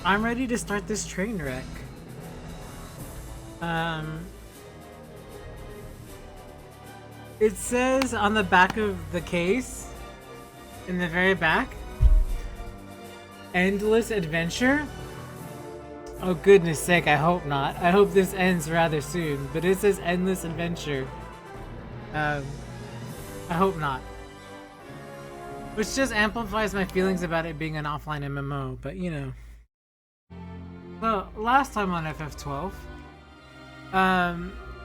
I'm ready to start this train wreck. It says on the back of the case, in the very back, endless adventure. Oh goodness sake, I hope not. I hope this ends rather soon, but it says endless adventure. I hope not. Which just amplifies my feelings about it being an offline MMO, but you know. So, last time on FF12,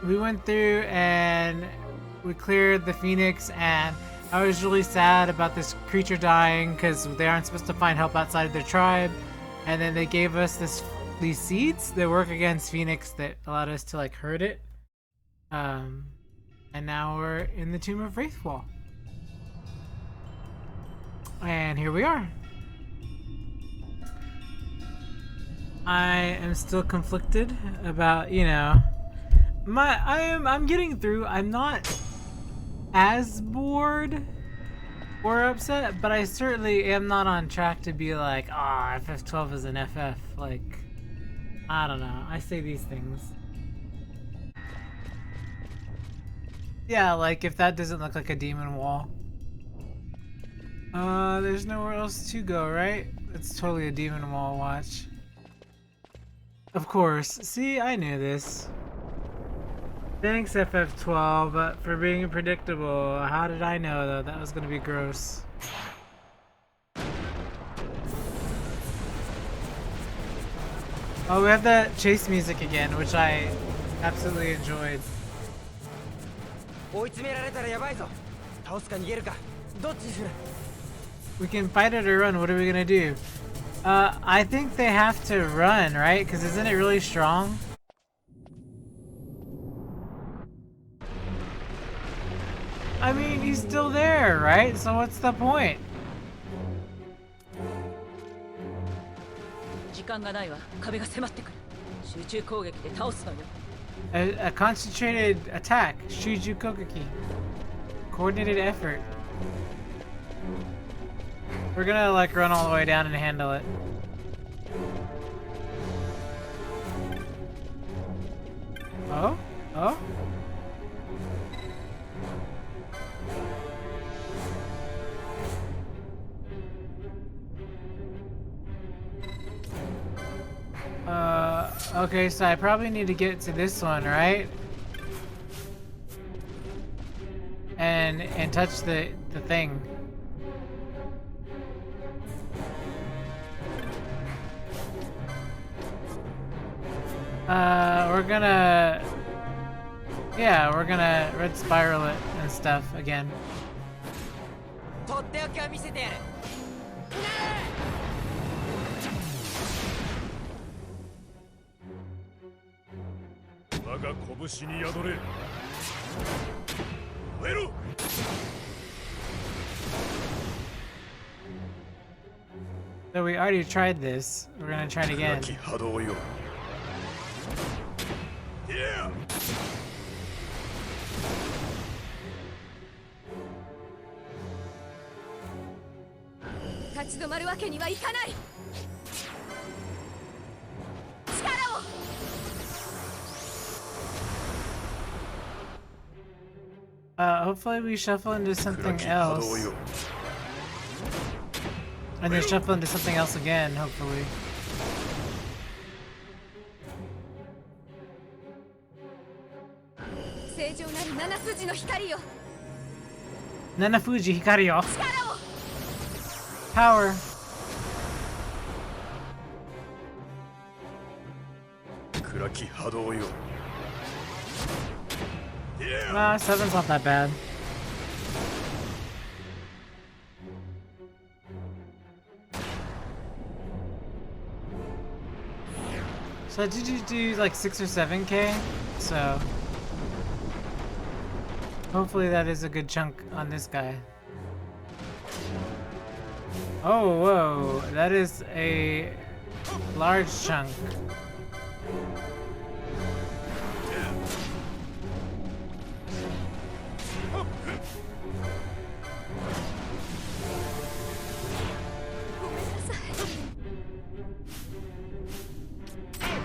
we went through and we cleared the Phoenix, and I was really sad about this creature dying because they aren't supposed to find help outside of their tribe, and then they gave us these seeds that work against Phoenix that allowed us to like hurt it. And now we're in the Tomb of Wraithfall. And here we are. I am still conflicted about, you know, I'm getting through. I'm not as bored or upset, but I certainly am not on track to be like, ah, FF12 is an FF. Like, I don't know. I say these things. Yeah, like if that doesn't look like a demon wall. There's nowhere else to go, right? It's totally a demon wall, watch. Of course. See, I knew this. Thanks, FF12, for being predictable. How did I know, though? That was gonna be gross. Oh, we have that chase music again, which I absolutely enjoyed. We can fight it or run. What are we gonna do? I think they have to run, right? Because isn't it really strong? I mean, he's still there, right? So what's the point? A concentrated attack. Shuju Kogeki. Coordinated effort. We're gonna like run all the way down and handle it. Oh? Oh? Okay, so I probably need to get to this one, right? And touch the thing. We're gonna red spiral it and stuff again. So we already tried this. We're gonna try it again. Yeah. Hopefully we shuffle into something else. And then shuffle into something else again, hopefully. Nanafuji Hikari yo. Power. Nah, 7's not that bad. So did you do like 6 or 7K? So hopefully that is a good chunk on this guy. Oh, whoa, that is a large chunk.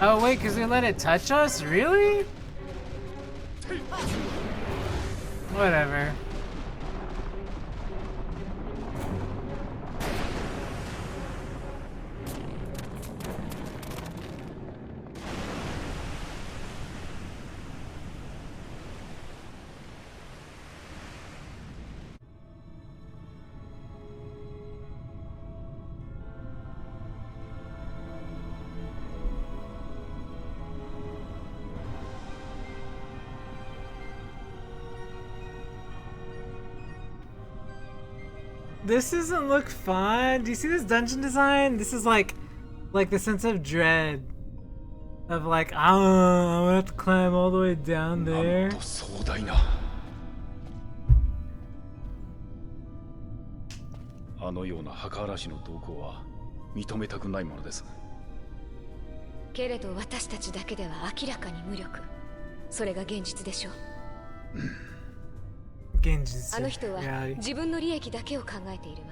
Oh wait, because we let it touch us? Really? Whatever. This doesn't look fun. Do you see this dungeon design? This is like the sense of dread of like, I'm gonna have to climb all the way down there. 壮大なあのような墓荒らしの動向は認めたくないものです。けれど私たちだけでは明らかに無力。それが現実でしょう。現実。あの人は自分の利益だけを考えているわ。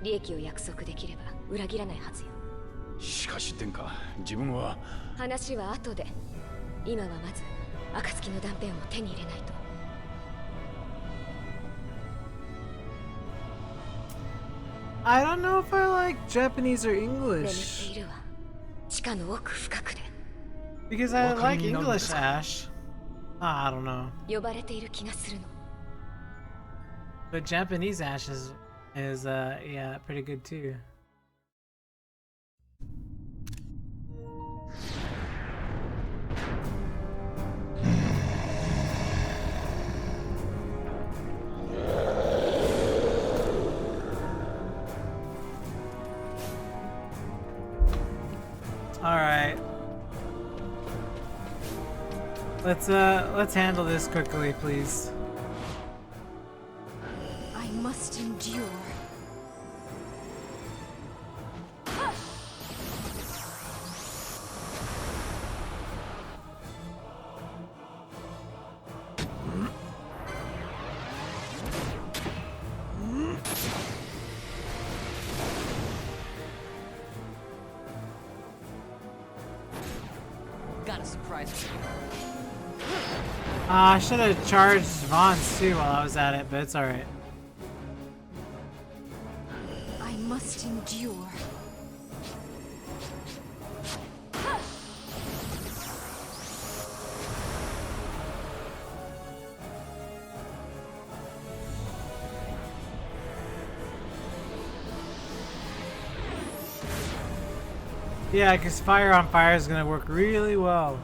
利益を約束できれば裏切らないはずよ。しかし殿下、自分は話は後で。今はまず暁の断片を手に入れないと。I don't know if I like Japanese or 眠って English. いるわ。地下の奥深くで。 Because I like English, Ash. I don't know. 呼ばれている気がするの。But Japanese Ash is yeah, pretty good too. All right. Let's handle this quickly, please. I must endure. Got a surprise for you. I should have charged Vaughn's too while I was at it, but it's alright. I must endure. Yeah, because fire on fire is gonna work really well.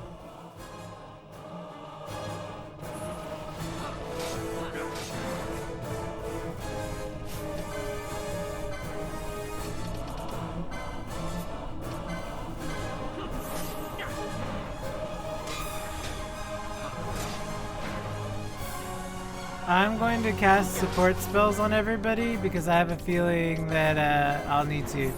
I'm going to cast support spells on everybody because I have a feeling that I'll need to.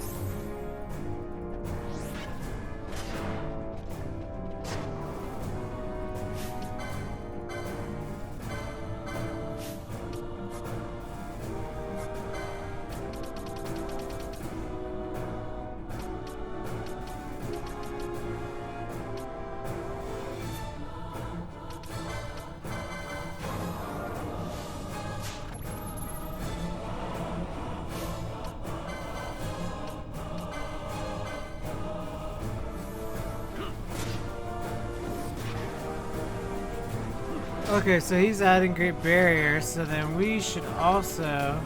Okay, so he's adding Great Barrier, so then we should also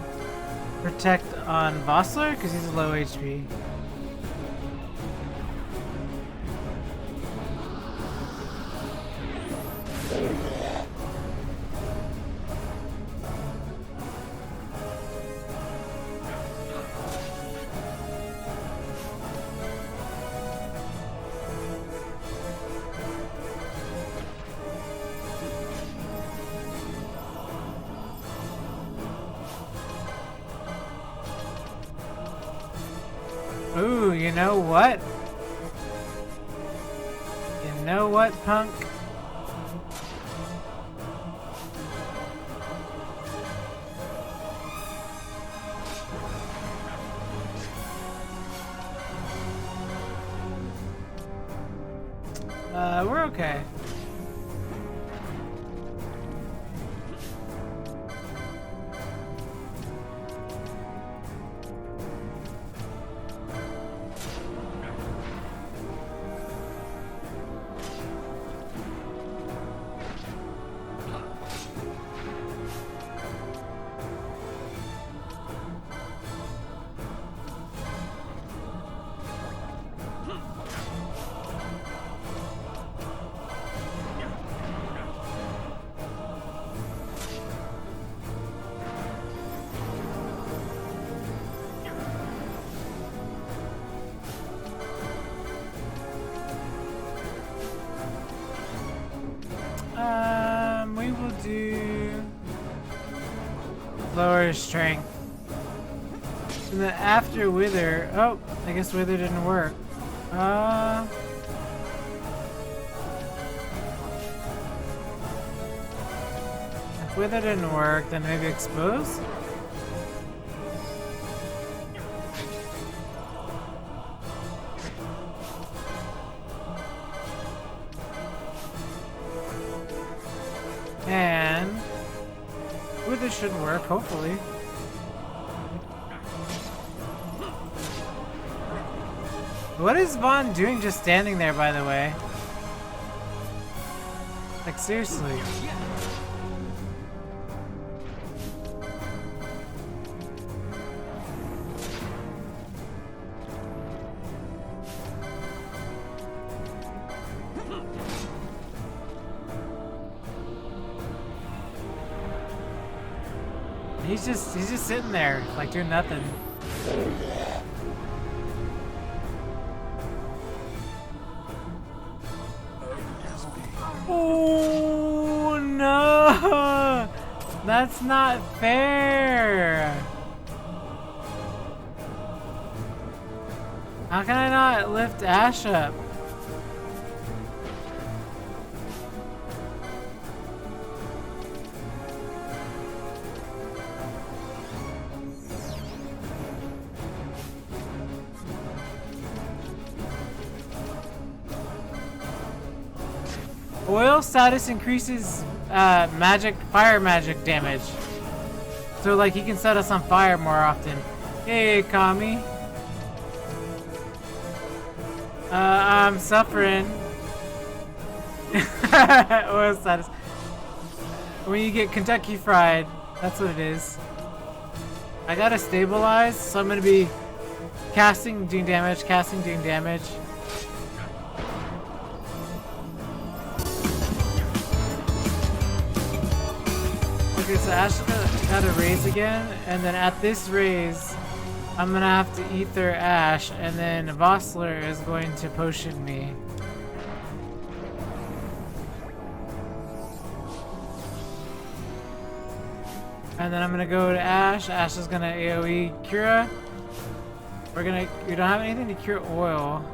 protect on Vossler because he's low HP. Ooh, you know what? You know what, punk? We're okay. We will do lower strength. And then after Wither, oh, I guess Wither didn't work. If Wither didn't work, then maybe Expose? And Wither should work, hopefully. What is Vaughn doing just standing there, by the way? Like, seriously. He's just sitting there, like doing nothing. Oh no! That's not fair! How can I not lift Ash up? Oil status increases fire magic damage. So like he can set us on fire more often. Hey, Kami. I'm suffering. Oil status. When you get Kentucky Fried, that's what it is. I gotta stabilize, so I'm gonna be casting, doing damage, casting, doing damage. Okay, so Ash gotta raise again, and then at this raise, I'm gonna have to Ether Ash, and then Vossler is going to potion me. And then I'm gonna go to Ash. Ash is gonna AoE Cura. We don't have anything to cure oil.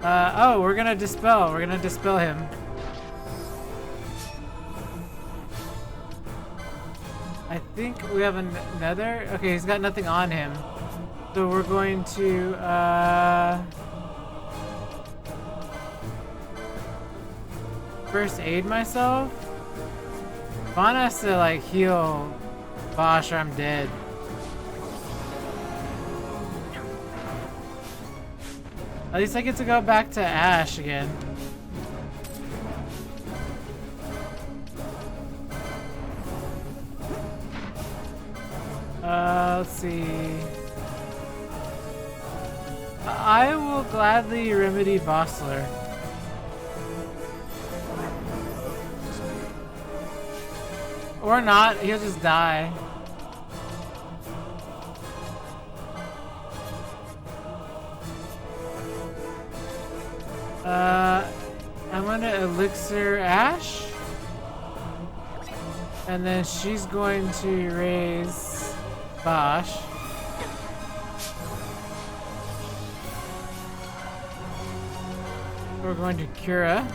Oh, we're gonna dispel. We're gonna dispel him. I think we have another. Okay, he's got nothing on him. So we're going to, first aid myself. Vaughn has to like heal Bosch or I'm dead. At least I get to go back to Ash again. Let's see. I will gladly remedy Vossler. Or not, he'll just die. I'm gonna elixir Ash. And then she's going to raise Bosch. We're going to Cura.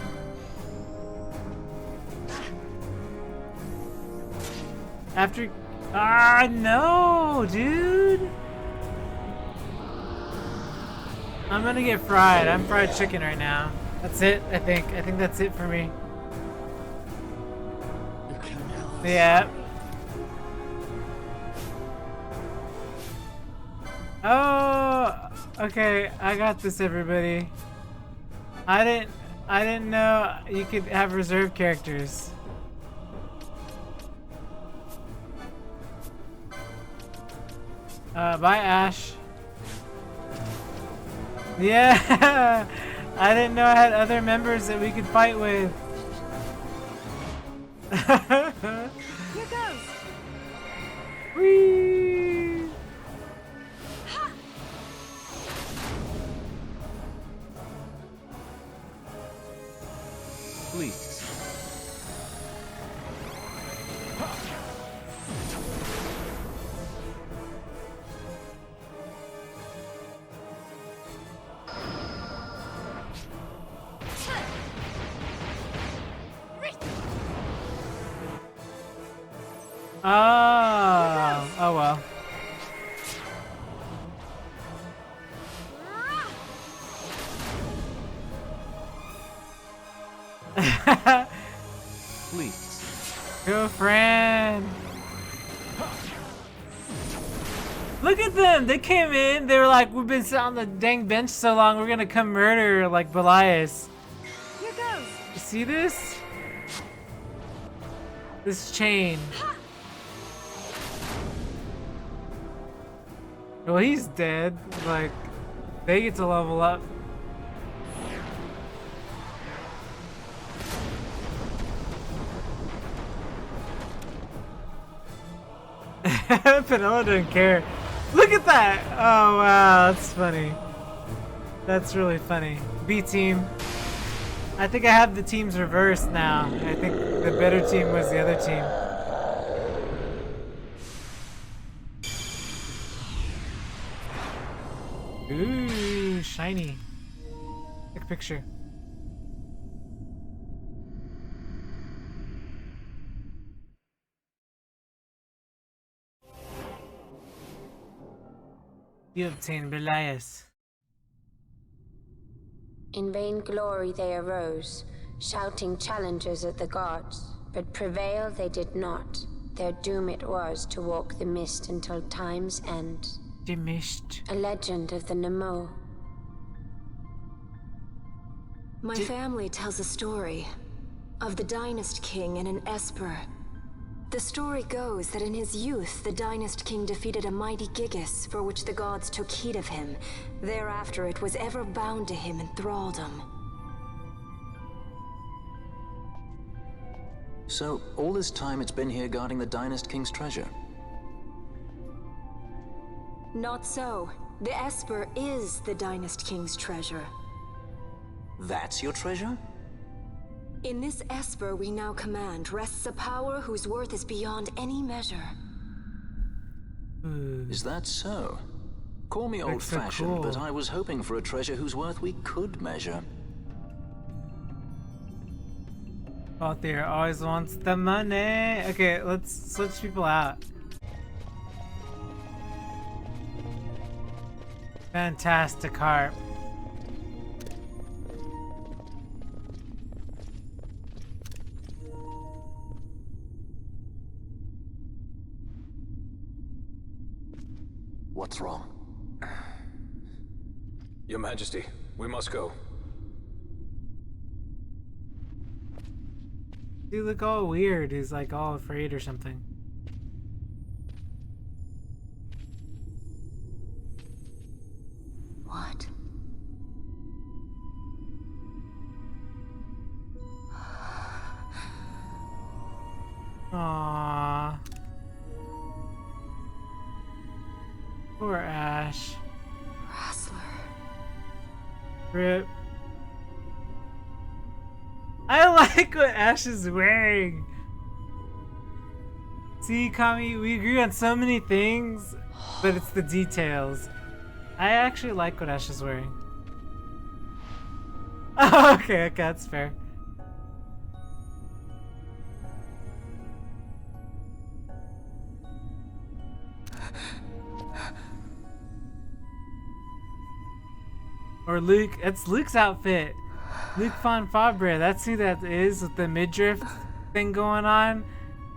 After... Ah, no, dude! I'm gonna get fried. I'm fried chicken right now. That's it, I think. I think that's it for me. Yeah. Oh, okay. I got this, everybody. I didn't know you could have reserve characters. Bye, Ash. Yeah, I didn't know I had other members that we could fight with. Here goes. Whee! Please. Oh well. Please. Go, friend. Look at them. They came in. They were like, "We've been sitting on the dang bench so long. We're gonna come murder like Belias." Here goes. You see this? This chain. Well, he's dead. Like, they get to level up. Penella doesn't care. Look at that! Oh wow, that's funny. That's really funny. B team. I think I have the teams reversed now. I think the better team was the other team. Ooh, shiny. Take a picture. You obtain Belias. In vain glory they arose, shouting challenges at the gods, but prevail they did not. Their doom it was to walk the mist until time's end. The mist. A legend of the Nemo. My family tells a story of the Dynast King and an Esper. The story goes that in his youth, the Dynast King defeated a mighty Gigas, for which the gods took heed of him. Thereafter, it was ever bound to him in thraldom. So, all this time it's been here guarding the Dynast King's treasure? Not so. The Esper is the Dynast King's treasure. That's your treasure? In this Esper we now command rests a power whose worth is beyond any measure. Is that so? Call me That's so old-fashioned, cool. but I was hoping for a treasure whose worth we could measure. Out there always wants the money. Okay, let's switch people out. Fantastic harp. What's wrong? Your Majesty, we must go. You look all weird. He's like all afraid or something. What? Aww. Poor Ash. Wrestler. Rip. I like what Ash is wearing. See, Kami, we agree on so many things, but it's the details. I actually like what Ash is wearing. Oh, okay, that's fair. Or Luke. That's Luke's outfit. Luke Von Fabre. That's who that is with the midriff thing going on.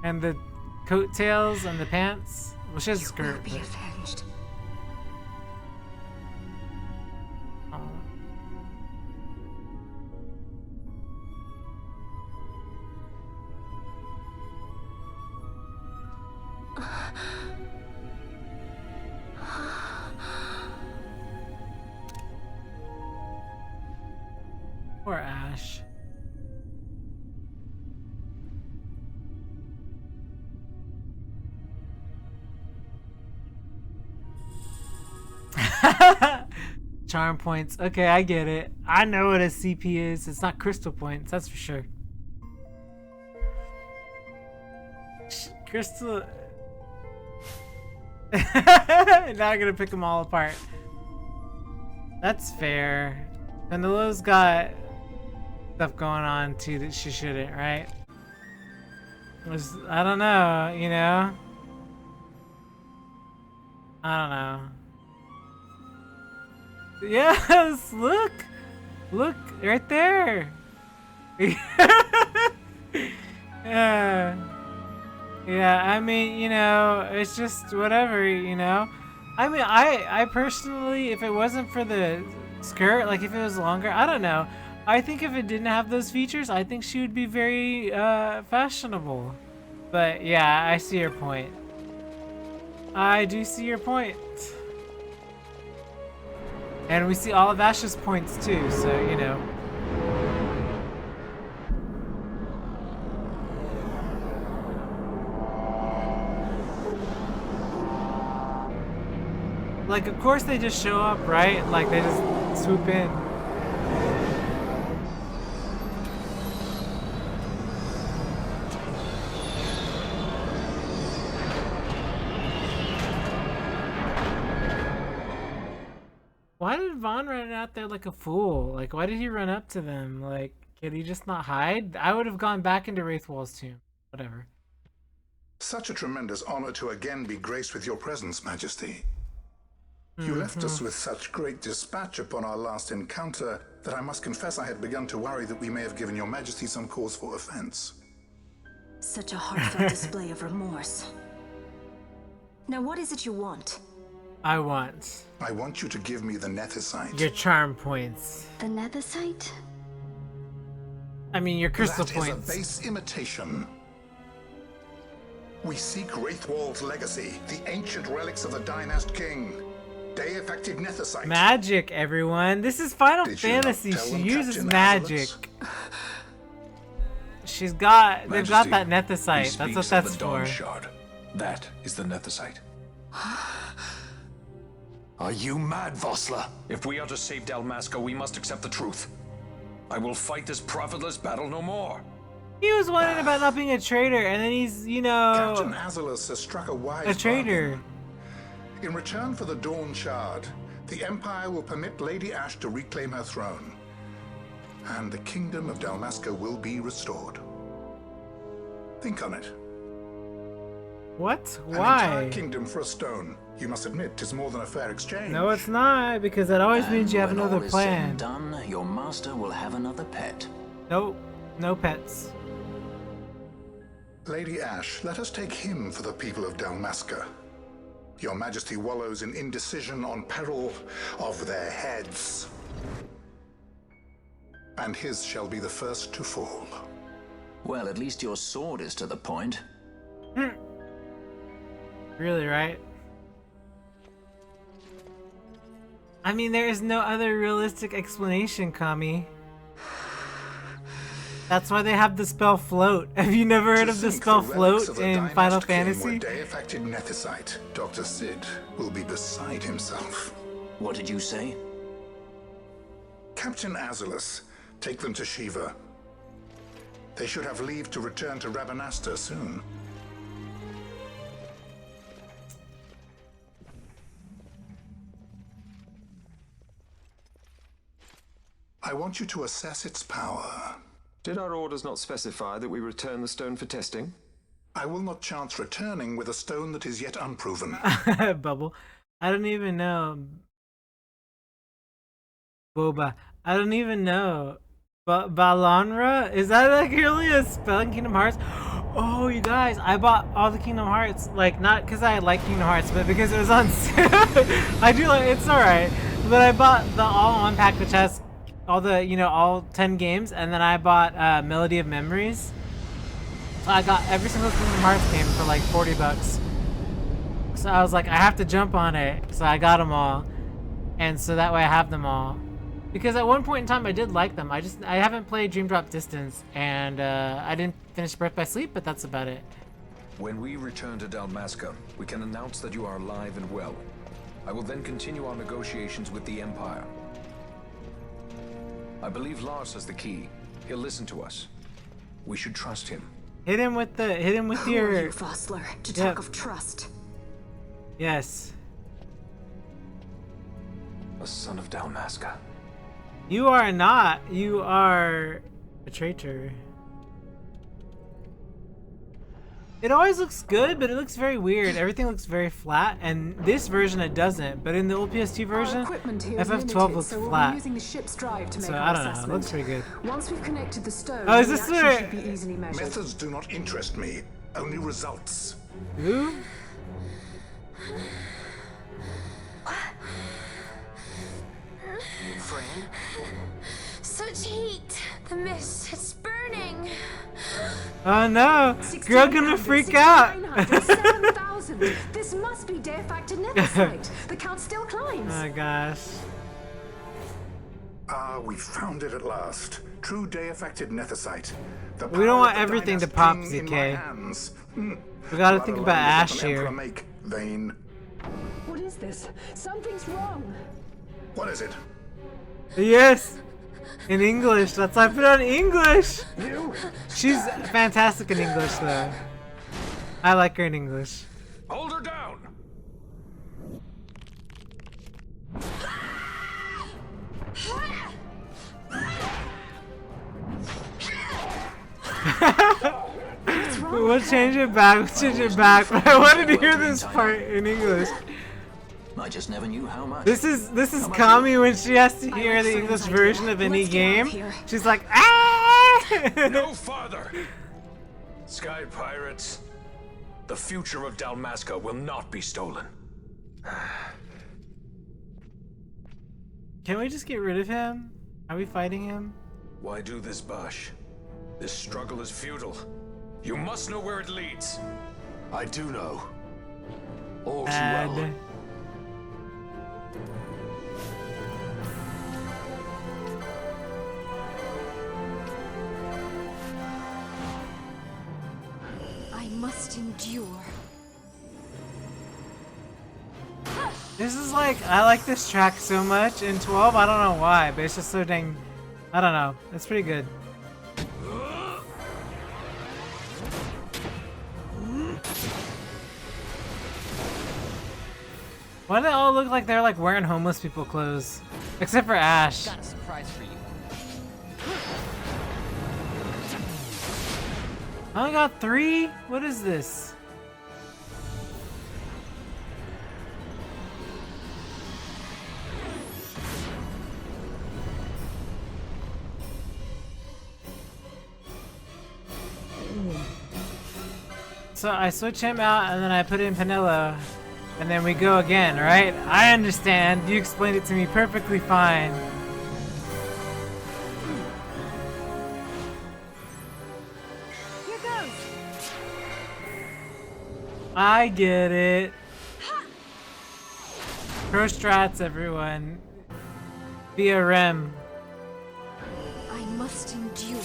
And the coattails and the pants. Well, she has a skirt. Be avenged. Poor Ash. Charm points. Okay, I get it. I know what a CP is. It's not crystal points, that's for sure. Crystal. Now I'm gonna pick them all apart. That's fair. Vanillo's got stuff going on too that she shouldn't, right? I don't know, you know? I don't know. Yes, look! Look, right there! Yeah. Yeah, I mean, you know, it's just whatever, you know? I mean, I personally, if it wasn't for the skirt, like if it was longer, I don't know. I think if it didn't have those features, I think she would be very fashionable. But yeah, I see your point. I do see your point. And we see all of Ash's points too, so you know. Like, of course they just show up, right? Like, they just swoop in. Why did Vaughn run out there like a fool? Like, why did he run up to them? Like, could he just not hide? I would have gone back into Wraithwall's tomb. Whatever. Such a tremendous honor to again be graced with your presence, Majesty. You left us with such great dispatch upon our last encounter that I must confess I had begun to worry that we may have given your Majesty some cause for offense. Such a heartfelt display of remorse. Now what is it you want? I want you to give me the Nethicite. your charm points. The Nethicite? I mean, your crystal That points. is a base imitation. We seek Wraithwall's legacy, the ancient relics of the Dynast King. Day-effective Nethicite. Magic, everyone. This is Final Did you not Fantasy. tell She them, uses Captain magic. Azulus? They've got that He Nethicite. That's speaks what of that's the Dawn for. Shard. That is the Nethicite. Are you mad, Vossler? If we are to save Dalmasca, we must accept the truth. I will fight this profitless battle no more. He was wondering about not being a traitor, and then he's, you Captain know, Azulus has struck a wise a traitor. bargain. In return for the Dawn Shard, the Empire will permit Lady Ash to reclaim her throne, and the Kingdom of Dalmasca will be restored. Think on it. What? An Why? entire kingdom for a stone. You must admit, 'tis more than a fair exchange. No, it's not, because that always means you have When another all is said plan. and done, your master will have another pet. Nope, no pets. Lady Ash, let us take him for the people of Dalmasca. Your Majesty wallows in indecision on peril of their heads. And his shall be the first to fall. Well, at least your sword is to the point. Really, right? I mean, there is no other realistic explanation, Kami. That's why they have the spell float. Have you never heard of the spell float in Final Fantasy? Day-effective Nethicite, Dr. Sid will be beside himself. What did you say? Captain Azulus, take them to Shiva. They should have leave to return to Rabanasta soon. I want you to assess its power. Did our orders not specify that we return the stone for testing? I will not chance returning with a stone that is yet unproven. Bubble. I don't even know. Boba. I don't even know. But Balanra? Is that like really a spell in Kingdom Hearts? Oh, you guys, I bought all the Kingdom Hearts, like not because I like Kingdom Hearts, but because it was on sale. I do like it's alright. But I bought the all-in-one pack, which has all the, all 10 games, and then I bought Melody of Memories. So I got every single Kingdom Hearts game for like $40. So I was like, I have to jump on it. So I got them all. And so that way I have them all. Because at one point in time I did like them. I haven't played Dream Drop Distance, and I didn't finish Birth by Sleep, but that's about it. When we return to Dalmasca, we can announce that you are alive and well. I will then continue our negotiations with the Empire. I believe Lars has the key. He'll listen to us. We should trust him. Hit him with Who your... are you, Vossler, to talk of trust? Yes. A son of Dalmasca. You are not. You are a traitor. It always looks good, but it looks very weird. Everything looks very flat, and this version it doesn't. But in the old PS2 version, FF12 looks flat. So I don't know. It looks pretty good. Once we've connected the stone, oh, is this where... should be easily measured. Methods do not interest me. Only results. Who? Friend? Such heat. The mist, it's burning. Oh no! Girl gonna freak out! 7,000. This must be de-affected nethersite. The count still climbs. Oh gosh. Ah, we found it at last. True day-affected nethersite. The We don't want power of the everything to Dynast pop, King in ZK. my hands. We gotta What think a about line Ash does an here. emperor make, Vayne? What is this? Something's wrong. What is it? Yes! In English. That's why I put it on English! She's fantastic in English though. I like her in English. Hold her down! We'll change it back. We'll change it back. But I wanted to hear this part in English. I just never knew how much. This is Kami when she has to hear the English version of any game. She's like, ah! No farther! Sky Pirates, the future of Dalmasca will not be stolen. Can we just get rid of him? Are we fighting him? Why do this, Bash? This struggle is futile. You must know where it leads. I do know. All too Bad. well. I must endure. This is like, I like this track so much. In 12, I don't know why, but it's just so dang, I don't know. It's pretty good. Why do they all look like they're like wearing homeless people clothes? Except for Ash. Got a surprise for you. I only got 3? What is this? So I switch him out and then I put in Penelo. And then we go again, right? I understand. You explained it to me perfectly fine. Here goes. I get it. Pro strats, everyone. Via Rem. I must endure.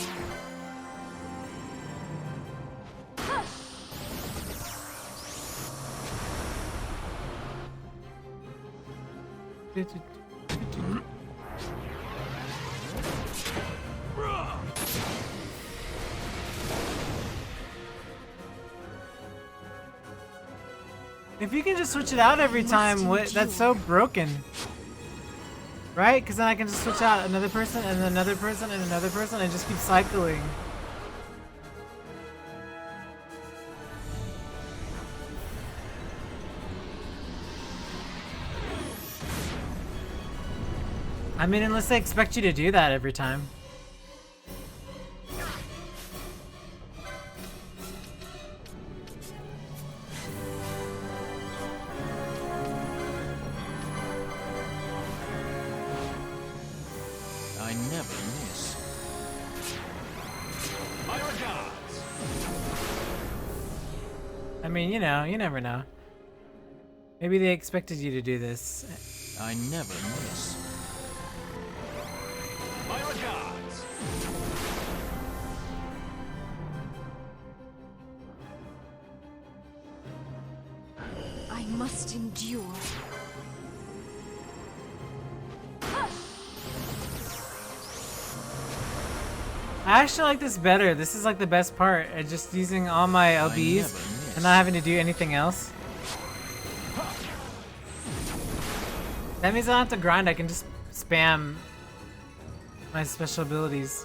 If you can just switch it out every time, what? That's so broken. Right? Because then I can just switch out another person and another person and another person and just keep cycling. I mean, unless they expect you to do that every time. I never miss. My regards. I mean, you know, you never know. Maybe they expected you to do this. I never miss. My regards. I must endure. I actually like this better. This is like the best part. Just using all my LBs and not having to do anything else. That means I don't have to grind. I can just spam my special abilities.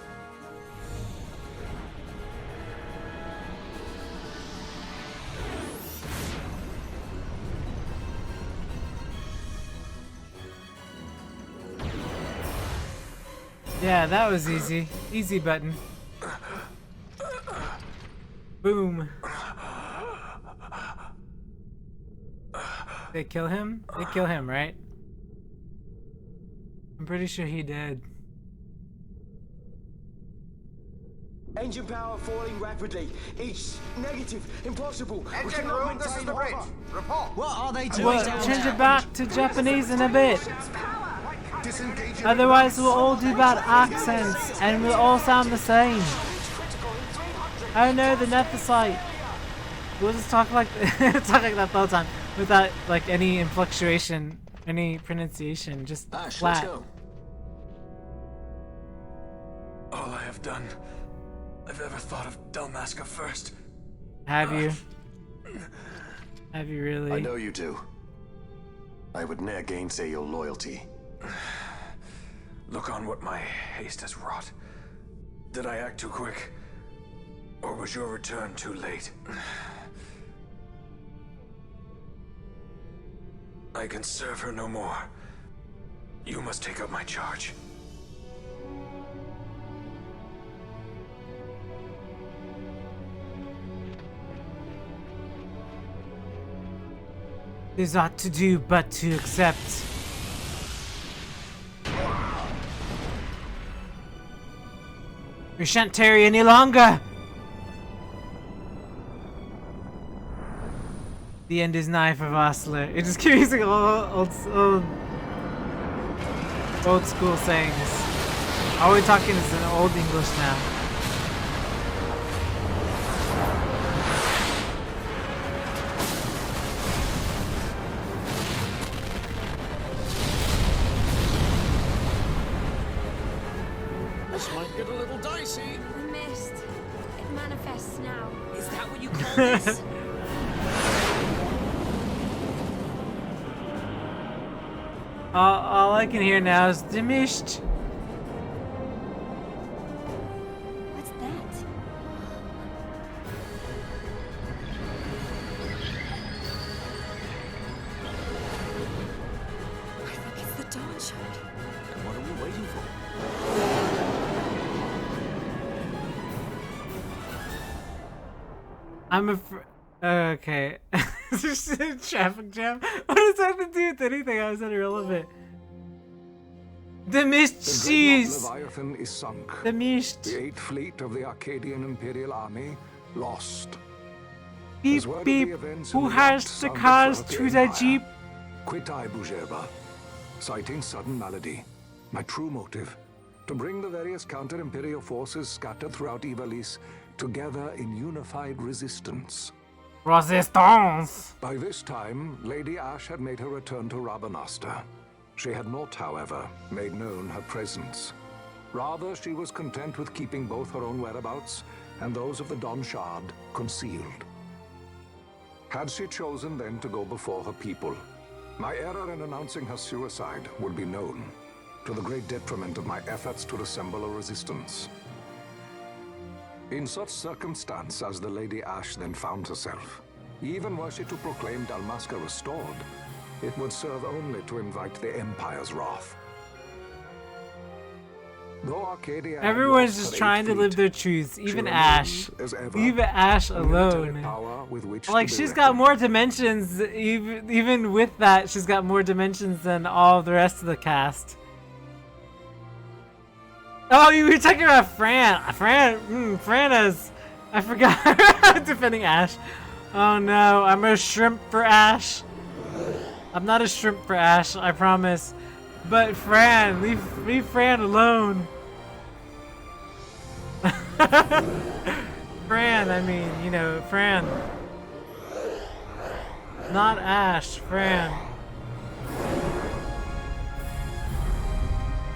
Yeah, that was easy. Easy button. Boom. They kill him? They kill him, right? I'm pretty sure he did. Engine power falling rapidly. It's negative. Impossible. Engine room, this is the bridge. Report. What are they doing? Well, change it back to Japanese in a bit. Otherwise we'll all do bad accents and we'll all sound the same. Oh no, the Nephesite. We'll just talk like talk like that the whole time without like any inflectuation, any pronunciation, just Ash, flat. let's go. All I have done, I've ever thought of Dalmasca first. Have you? Have you really? I know you do. I would ne'er gainsay your loyalty. Look on what my haste has wrought. Did I act too quick? Or was your return too late? I can serve her no more. You must take up my charge. There's aught to do but to accept. We shan't tarry any longer. The end is nigh for Vossler. It just keeps using old school sayings. All we're talking is in old English now. This might get a little dicey. The mist. It manifests now. Is that what you call this? All I can hear now is diminished. What's that? I think it's the dawn shard. And what are we waiting for? I'm afraid. Okay. Traffic jam? What does that have to do with anything? I was irrelevant. The mist, jeez! Leviathan is sunk. The mist. The 8th fleet of the Arcadian Imperial Army lost. Beep beep. Who has the cars to the jeep? Quit I, Bujeba. Citing sudden malady. My true motive. To bring the various counter-imperial forces scattered throughout Ivalice together in unified resistance. Resistance! By this time, Lady Ash had made her return to Rabanasta. She had not, however, made known her presence. Rather, she was content with keeping both her own whereabouts and those of the Don Shard concealed. Had she chosen then to go before her people, my error in announcing her suicide would be known, to the great detriment of my efforts to assemble a resistance. In such circumstance as the Lady Ash then found herself, even were she to proclaim Dalmasca restored, it would serve only to invite the Empire's wrath. Though Arcadia Everyone's just trying to live their truths, even Ash. Even Ash alone. Like, she's got more dimensions, even with that, she's got more dimensions than all the rest of the cast. Oh, you were talking about Fran is... I forgot. Defending Ash. Oh no, I'm a shrimp for Ash. I'm not a shrimp for Ash, I promise. But Fran, leave Fran alone. Fran, I mean, you know, Fran. Not Ash, Fran.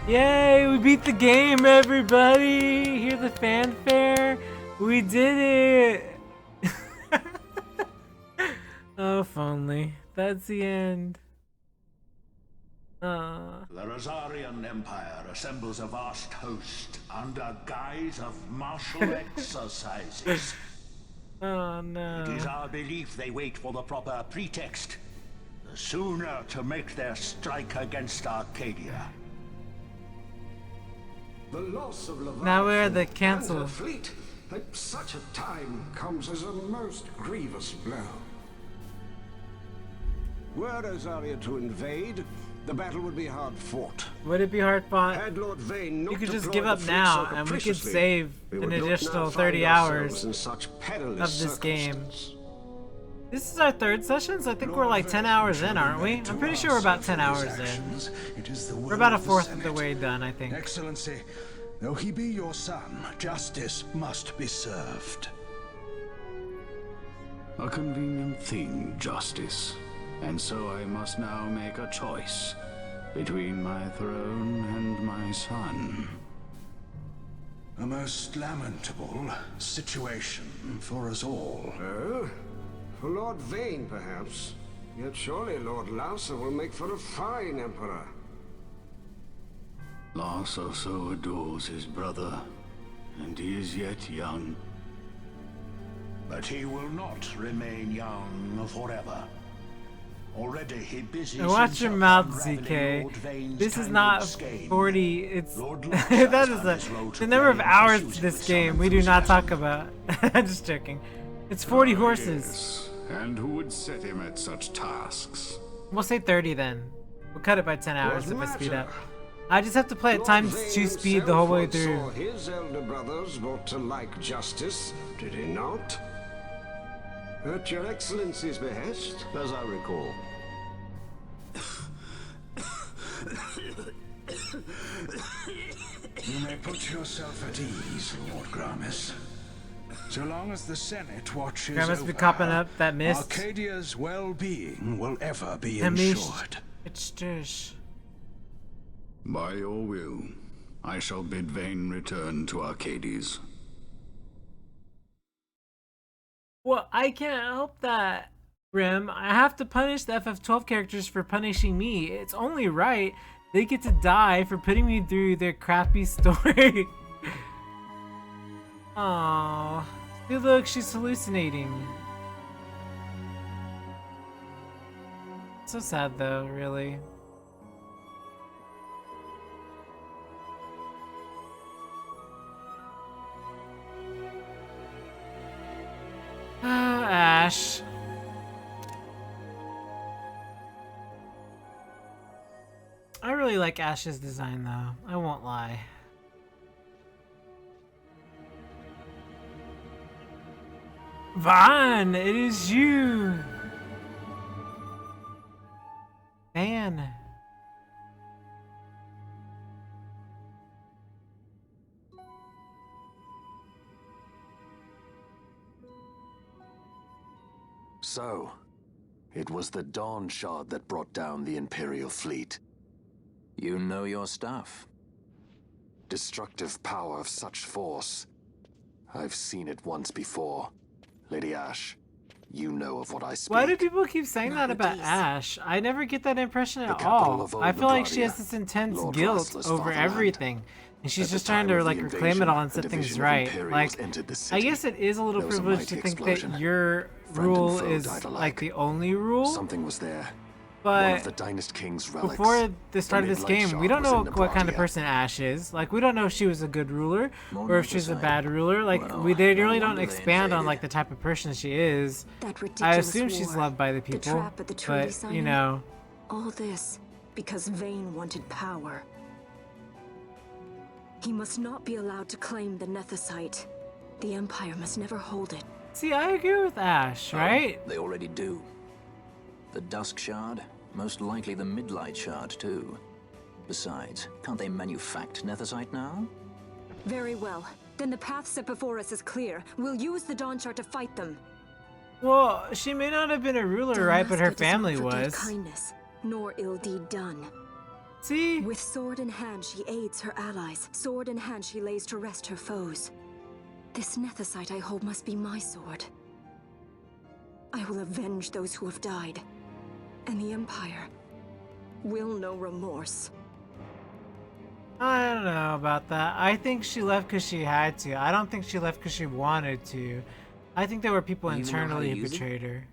Yay, we beat the game, everybody! Hear the fanfare? We did it! Oh, if only. That's the end. The Rosarian Empire assembles a vast host under guise of martial exercises. Oh no. It is our belief they wait for the proper pretext, the sooner to make their strike against Arcadia. The loss of Leviathan now we're the and cancel. her fleet at such a time comes as a most grievous blow. Were Rosaria to invade, the battle would be hard fought. Would it be hard fought? Had Lord Vane not You could just deployed give the up fleet now, so and we could capriciously, save we an would not now additional find 30 ourselves hours in such perilous of this game. circumstance. This is our third session, so I think we're like 10 hours in, aren't we? I'm pretty sure we're about 10 hours in. We're about a fourth of the way done, I think. Excellency, though he be your son, justice must be served. A convenient thing, justice. And so I must now make a choice between my throne and my son. A most lamentable situation for us all. Oh? For Lord Vane, perhaps. Yet surely Lord Lauser will make for a fine emperor. Lauser so adores his brother, and he is yet young. But he will not remain young forever. Already he busies Watch your mouth, ZK. This is not 40. It's that is the number of hours to this game we do not talk about. I'm just joking. It's 40 horses. Yes. And who would set him at such tasks? We'll say 30 then. We'll cut it by 10 hours if I speed up. I just have to play at times 2 speed the whole way through. Saw his elder brothers brought to like justice, did he not? At your excellency's behest, as I recall. You may put yourself at ease, Lord Gramis. So long as the Senate watches Gramis over be copping her, up that mist. Arcadia's well-being will ever be The mist. ensured. It's just... By your will, I shall bid Vane return to Arcades. Well, I can't help that, Rim. I have to punish the FF12 characters for punishing me. It's only right. They get to die for putting me through their crappy story. Aww. See, look, she's hallucinating. So sad though, really. Ash. I really like Ash's design though, I won't lie. Vaughn, it is you! Man. So, it was the Dawn Shard that brought down the Imperial fleet. You know your stuff. Destructive power of such force. I've seen it once before. Lady Ash, you know of what I speak. Why do people keep saying that about Ash? I never get that impression at all. I feel like she has this intense guilt over everything. And she's just trying to like reclaim it all and set things right. Like, I guess it is a little privileged to think that your rule is like the only rule. Something was there. One But of the Dynast King's relics. before the start of The this midlight game, we shard don't was know in the what kind of Bardia. person Ash is. Like, we don't know if she was a good ruler More or if she's a Nethersite. bad ruler. Like, Well, they no really don't wonder they expand on invaded. like the type of person she is. That I ridiculous assume she's war, loved by the the people, trap at the treaty but you signing, know, all this because Vayne wanted power. He must not be allowed to claim the Nethersite. The Empire must never hold it. see, I agree with Ash, right? They already do. The Dusk Shard, most likely the Midlight Shard too. Besides, can't they manufacture Nethersite now? Very well. Then the path set before us is clear. We'll use the Dawn Shard to fight them. Well, she may not have been a ruler, right? But her Dalmasca does not family forget was. kindness, nor ill deed done. See? With sword in hand, she aids her allies. Sword in hand, she lays to rest her foes. This Nethersite I hold must be my sword. I will avenge those who have died. And the Empire will know remorse. I don't know about that. I think she left because she had to. I don't think she left because she wanted to. I think there were people You even know how internally to who use it? betrayed her.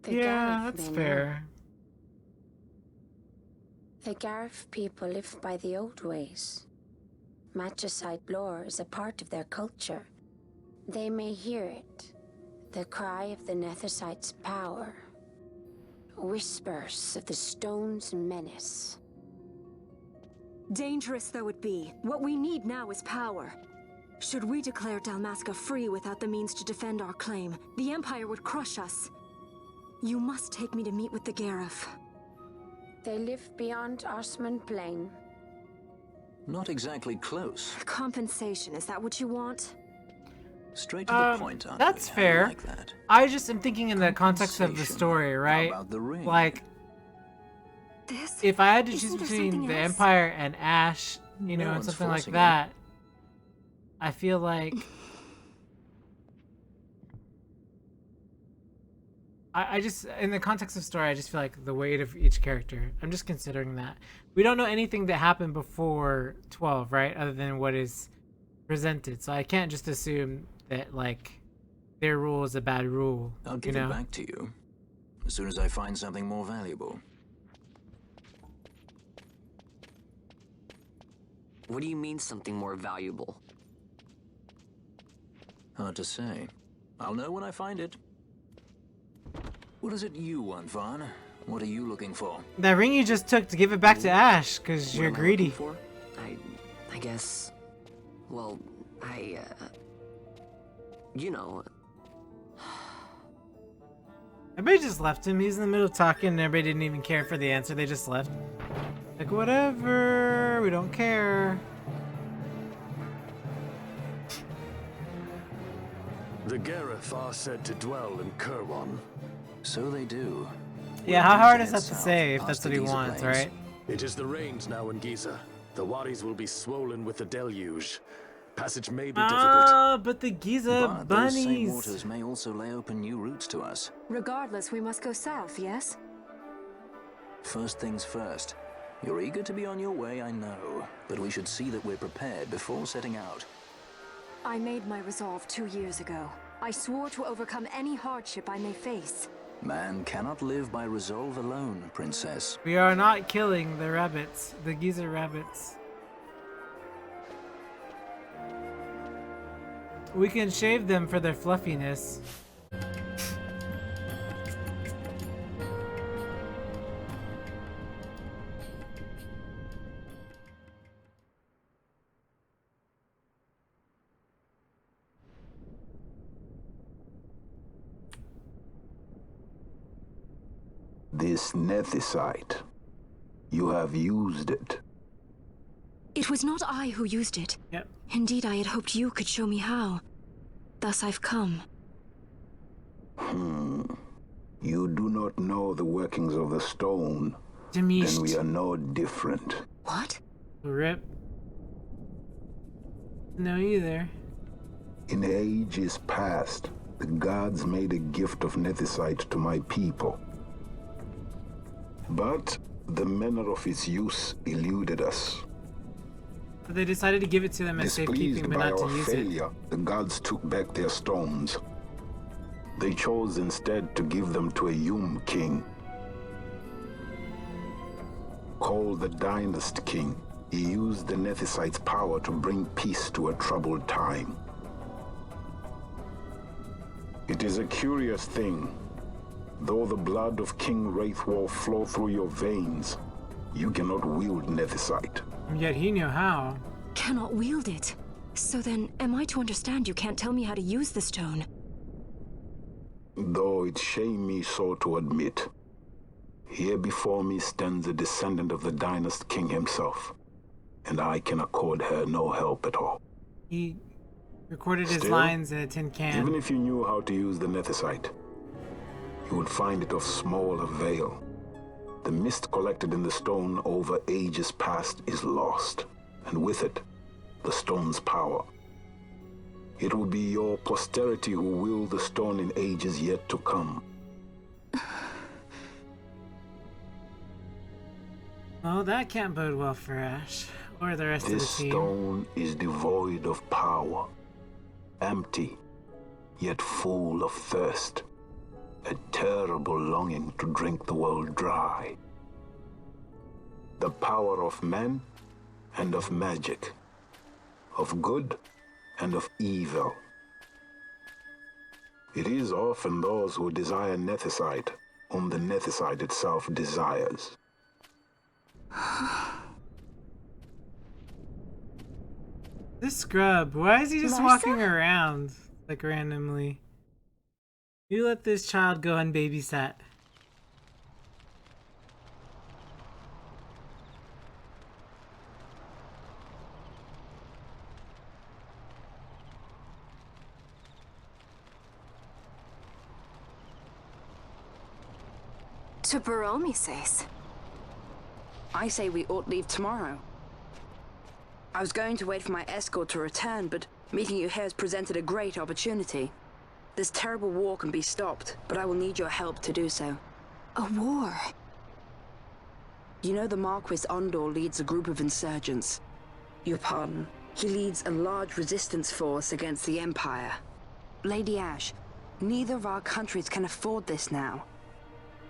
The Yeah, Gareth that's men fair. The Gareth people live by the old ways. Magicite lore is a part of their culture. They may hear it, the cry of the Nethersite's power. Whispers of the stone's menace. Dangerous though it be, what we need now is power. Should we declare Dalmasca free without the means to defend our claim, the Empire would crush us. You must take me to meet with the Gareth. They live beyond Osman Plain. Not exactly close. Compensation, is that what you want? Straight to the point, aren't That's we? I fair. like that. I just am thinking in the context of the story, right? about the ring? Like, This? if I had to choose Isn't there between something the else? Empire and Ash, you No know, and one's something like forcing it. that, I feel like I just, in the context of story, I just feel like the weight of each character. I'm just considering that. We don't know anything that happened before 12, right? Other than what is presented. So I can't just assume that, like, their rule is a bad rule. I'll give you know? it back to you as soon as I find something more valuable. What do you mean something more valuable? Hard to say. I'll know when I find it. What is it you want, Vaughn? What are you looking for? That ring you just took to give it back to Ash, because What you're am I greedy. looking for? I guess... Well, you know... Everybody just left him. He's in the middle of talking and everybody didn't even care for the answer. They just left. Like, whatever. We don't care. The Gareth are said to dwell in Kirwan. So they do. Yeah, how hard is that to say if that's what he wants, right? It is the rains now in Giza. The wadis will be swollen with the deluge. Passage may be difficult. Ah, but the Giza But those same bunnies. waters may also lay open new routes to us. Regardless, we must go south, yes? First things first. You're eager to be on your way, I know. But we should see that we're prepared before setting out. I made my resolve 2 years ago. I swore to overcome any hardship I may face. Man cannot live by resolve alone, Princess. We are not killing the rabbits, the Giza rabbits. We can shave them for their fluffiness. This Nethersite. You have used it. It was not I who used it. Yep. Indeed, I had hoped you could show me how. Thus I've come. You do not know the workings of the stone. Then we are no different. What? Rip. No, either. In ages past, the gods made a gift of Nethersite to my people. But the manner of its use eluded us. But they decided to give it to them as Displeased safekeeping, but by not our to use it. failure, the gods took back their stones. They chose instead to give them to a Yum king. Called the Dynast King, he used the Nethicite's power to bring peace to a troubled time. It is a curious thing. Though the blood of King Wraithwolf flow through your veins, you cannot wield Nethicite. Yet he knew how. Cannot wield it. So then, am I to understand you can't tell me how to use the stone? Though it shame me so to admit, here before me stands a descendant of the Dynast King himself, and I can accord her no help at all. He recorded his Still, lines in a tin can. Even if you knew how to use the Nethicite, you would find it of small avail. The mist collected in the stone over ages past is lost, and with it, the stone's power. It will be your posterity who wield the stone in ages yet to come. Oh, that can't bode well for Ash, or the rest of the This team. stone is devoid of power, empty, yet full of thirst. A terrible longing to drink the world dry. The power of men and of magic, of good and of evil. It is often those who desire Nethicite whom the Nethicite itself desires. This scrub, why is he just Larsa? walking around, like, randomly? You let this child go unbabysat. To Baromi says. I say we ought leave tomorrow. I was going to wait for my escort to return, but meeting you here has presented a great opportunity. This terrible war can be stopped, but I will need your help to do so. A war? You know the Marquis Ondor leads a group of insurgents. Your pardon. He leads a large resistance force against the Empire. Lady Ash, neither of our countries can afford this now.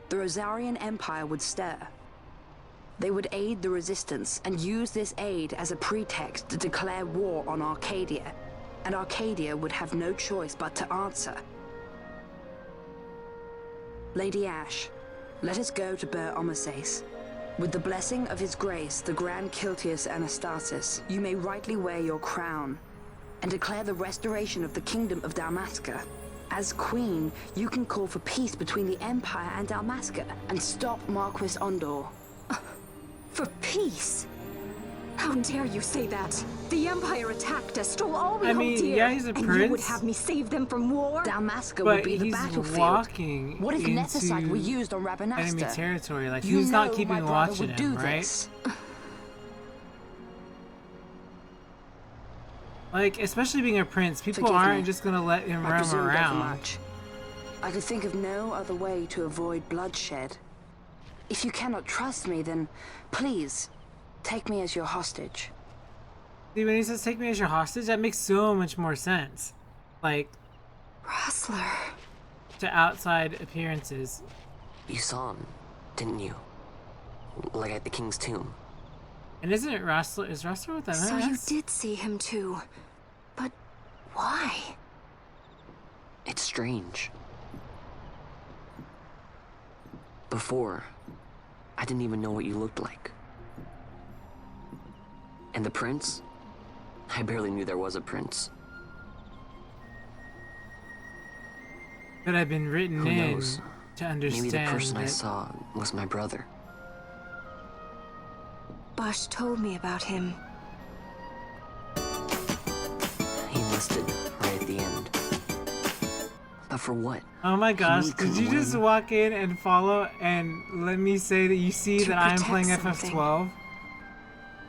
The Rosarian Empire would stir. They would aid the resistance and use this aid as a pretext to declare war on Arcadia, and Arcadia would have no choice but to answer. Lady Ash, let us go to Ber Omasace. With the blessing of His Grace, the Grand Kiltius Anastasis, you may rightly wear your crown and declare the restoration of the Kingdom of Dalmasca. As Queen, you can call for peace between the Empire and Dalmasca and stop Marquis Ondor. For peace? How dare you say that? The Empire attacked us, stole all we hold dear. Yeah, he's a and prince. you would have me save them from war? Dalmasca But would be the he's battlefield. walking What if into Nethicite were used on Rabanasta? enemy territory. Like, You who's not know keeping my brother watch would of do him, right? this. Like, especially being a prince, people Forgive aren't me. just gonna let him I roam presumed around. overmuch. I could think of no other way to avoid bloodshed. If you cannot trust me, then please take me as your hostage. See, when he says take me as your hostage, that makes so much more sense. Like, Rustler. To outside appearances. You saw him, didn't you? Like at the King's tomb. And isn't it Rustler? Is Rustler with them? So you did see him too. But why? It's strange. Before, I didn't even know what you looked like. And the prince? I barely knew there was a prince. But I've been written Who in knows? to understand Maybe the person I that saw was my brother. Bosch told me about him. He enlisted right at the end. But for what? Oh my gosh, He did couldn't you just win. walk in and follow and let me say that you see To that I'm protect playing something. FF12?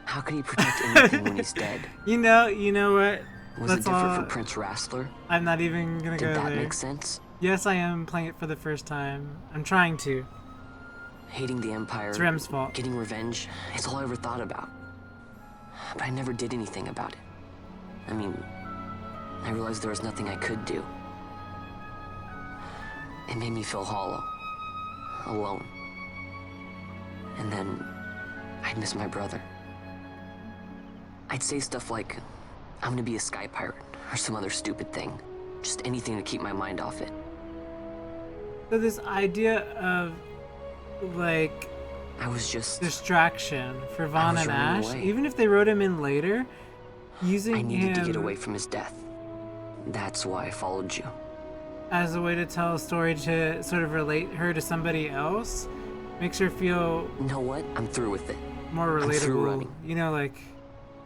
How can he protect anything when he's dead? You know what? Was it different for Prince Rastler? I'm not even gonna Did go that there. make sense? Yes, I am playing it for the first time. I'm trying to. Hating the Empire, It's Rem's fault. getting revenge, it's all I ever thought about. But I never did anything about it. I mean, I realized there was nothing I could do. It made me feel hollow. Alone. And then I'd miss my brother. I'd say stuff like, I'm gonna be a sky pirate, or some other stupid thing. Just anything to keep my mind off it. So this idea of, like, I was just distraction for Vaughn and running Ash, away. even if they wrote him in later, using I needed to him get away from his death. That's why I followed you. as a way to tell a story to sort of relate her to somebody else, makes her feel. You know what? I'm through with it. More relatable. I'm through running. You know, like,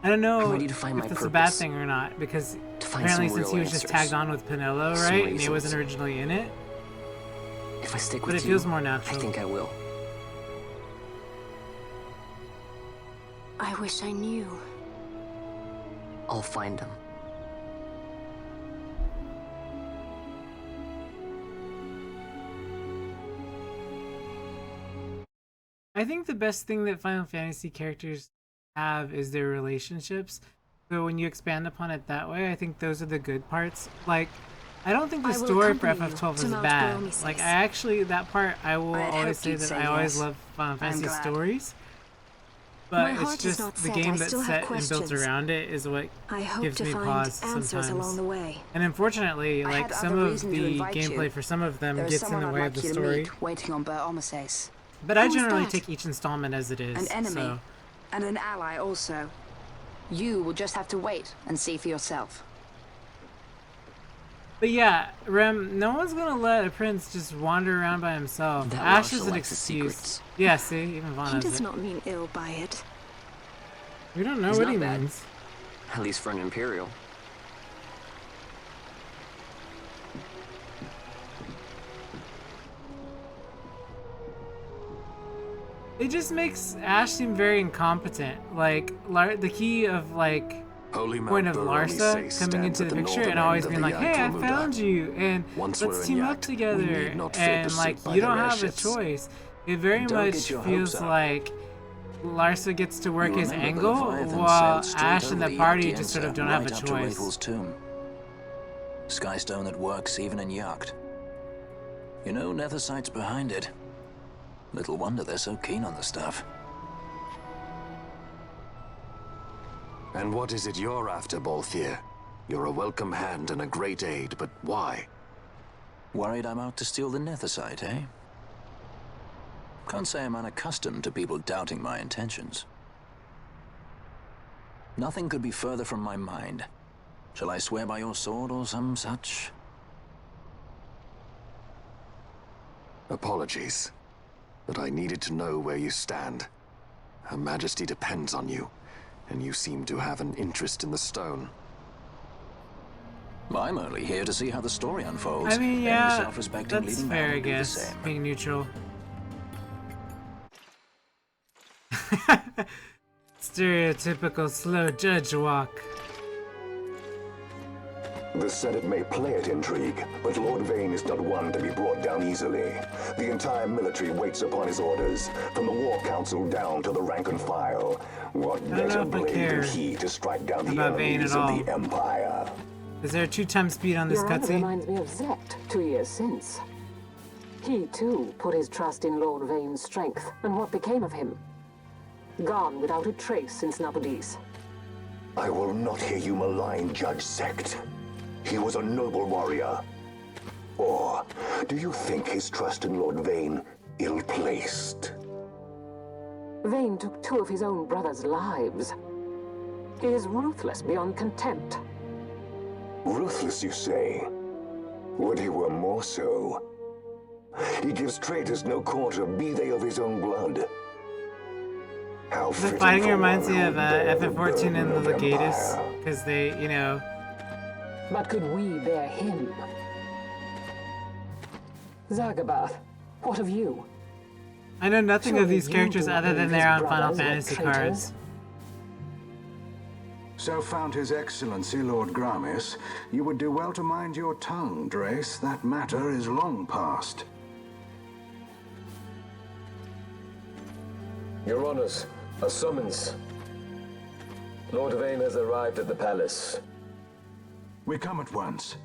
I don't know I'm ready to find if my that's purpose. a bad thing or not, because find apparently some since real he was just answers. tagged on with Penelo, Some right, and he reasons. wasn't originally in it. If I stick But with it you, feels more natural. I think I will. I wish I knew. I'll find him. I think the best thing that Final Fantasy characters have is their relationships. So when you expand upon it that way, I think those are the good parts. Like, I don't think the I will story for accompany you FF12 to is Mount bad. Bromises. Like, I actually, that part, I will I'd always hoped say you'd that say I always yes. love Final I'm Fantasy glad. stories. My But heart it's is just not the set. game I that's still have set and built questions. around it is what I hope gives to me find pause answers sometimes. along the way. And unfortunately, I like, had some other of reason to the invite gameplay you. for some of them There is gets in someone the I'd way like of the you to story. meet, waiting on Bromises. But I Who is generally that? take each installment as it is. An enemy, So. and an ally also. You will just have to wait and see for yourself. But yeah, Rem, no one's gonna let a prince just wander around by himself. That Ash Marshall is an likes his excuse. secrets. Yeah, see, even Vaughn He has does it. not mean ill by it. We don't know He's what not he bad. means. At least for an Imperial. It just makes Ash seem very incompetent. Like, the key of, like, Holy point Mount of Boromese coming stands into at the the picture northern and always end of being the like, hey, I Yankelmuda. found you, and Once we're let's in team up Yacht, we together. need not fear And, pursuit like, by you don't their have a airships. choice. It very Don't much get your feels hopes up. like Larsa gets to work You his remember angle, the Leviathan while sailed straight Ash and over the the party Yacht just sort of Yensa, don't have right a up to choice. Rafel's tomb. Skystone that works even in Yacht. You know, Nethersight's behind it. Little wonder they're so keen on the stuff. And what is it you're after, Balthier? You're a welcome hand and a great aid, but why? Worried I'm out to steal the Nethersight, eh? Can't say I'm unaccustomed to people doubting my intentions. Nothing could be further from my mind. Shall I swear by your sword or some such? Apologies, but I needed to know where you stand. Her Majesty depends on you, and you seem to have an interest in the stone. I'm only here to see how the story unfolds. I mean, Any yeah, self-respecting that's leading fair, man I would do the guess, same. being neutral. Stereotypical slow judge walk. The Senate may play at intrigue, but Lord Vane is not one to be brought down easily. The entire military waits upon his orders, from the War Council down to the rank and file. What better blade than he to strike down the about Vane enemies at of all. the Empire? Is there a 2x speed on this Your honor cutscene? reminds me of Zect 2 years since. He, too, put his trust in Lord Vane's strength, and what became of him? Gone without a trace since Nabudis. I will not hear you malign Judge Sect. He was a noble warrior. Or do you think his trust in Lord Vane ill-placed? Vane took 2 of his own brothers' lives. He is ruthless beyond contempt. Ruthless, you say? Would he were more so? He gives traitors no quarter, be they of his own blood. How The fitting fighting for reminds one me who of would bear the FF14 and burden the of Legatus, empire. because they, you know. But could we bear him? Zagabath, what of you? I know nothing Surely of these you characters do not other than believe they're his on Final brothers were Fantasy traitors? cards. So found His Excellency Lord Gramis, you would do well to mind your tongue, Drace. That matter is long past. Your Honors, a summons. Lord Vane has arrived at the palace. We come at once.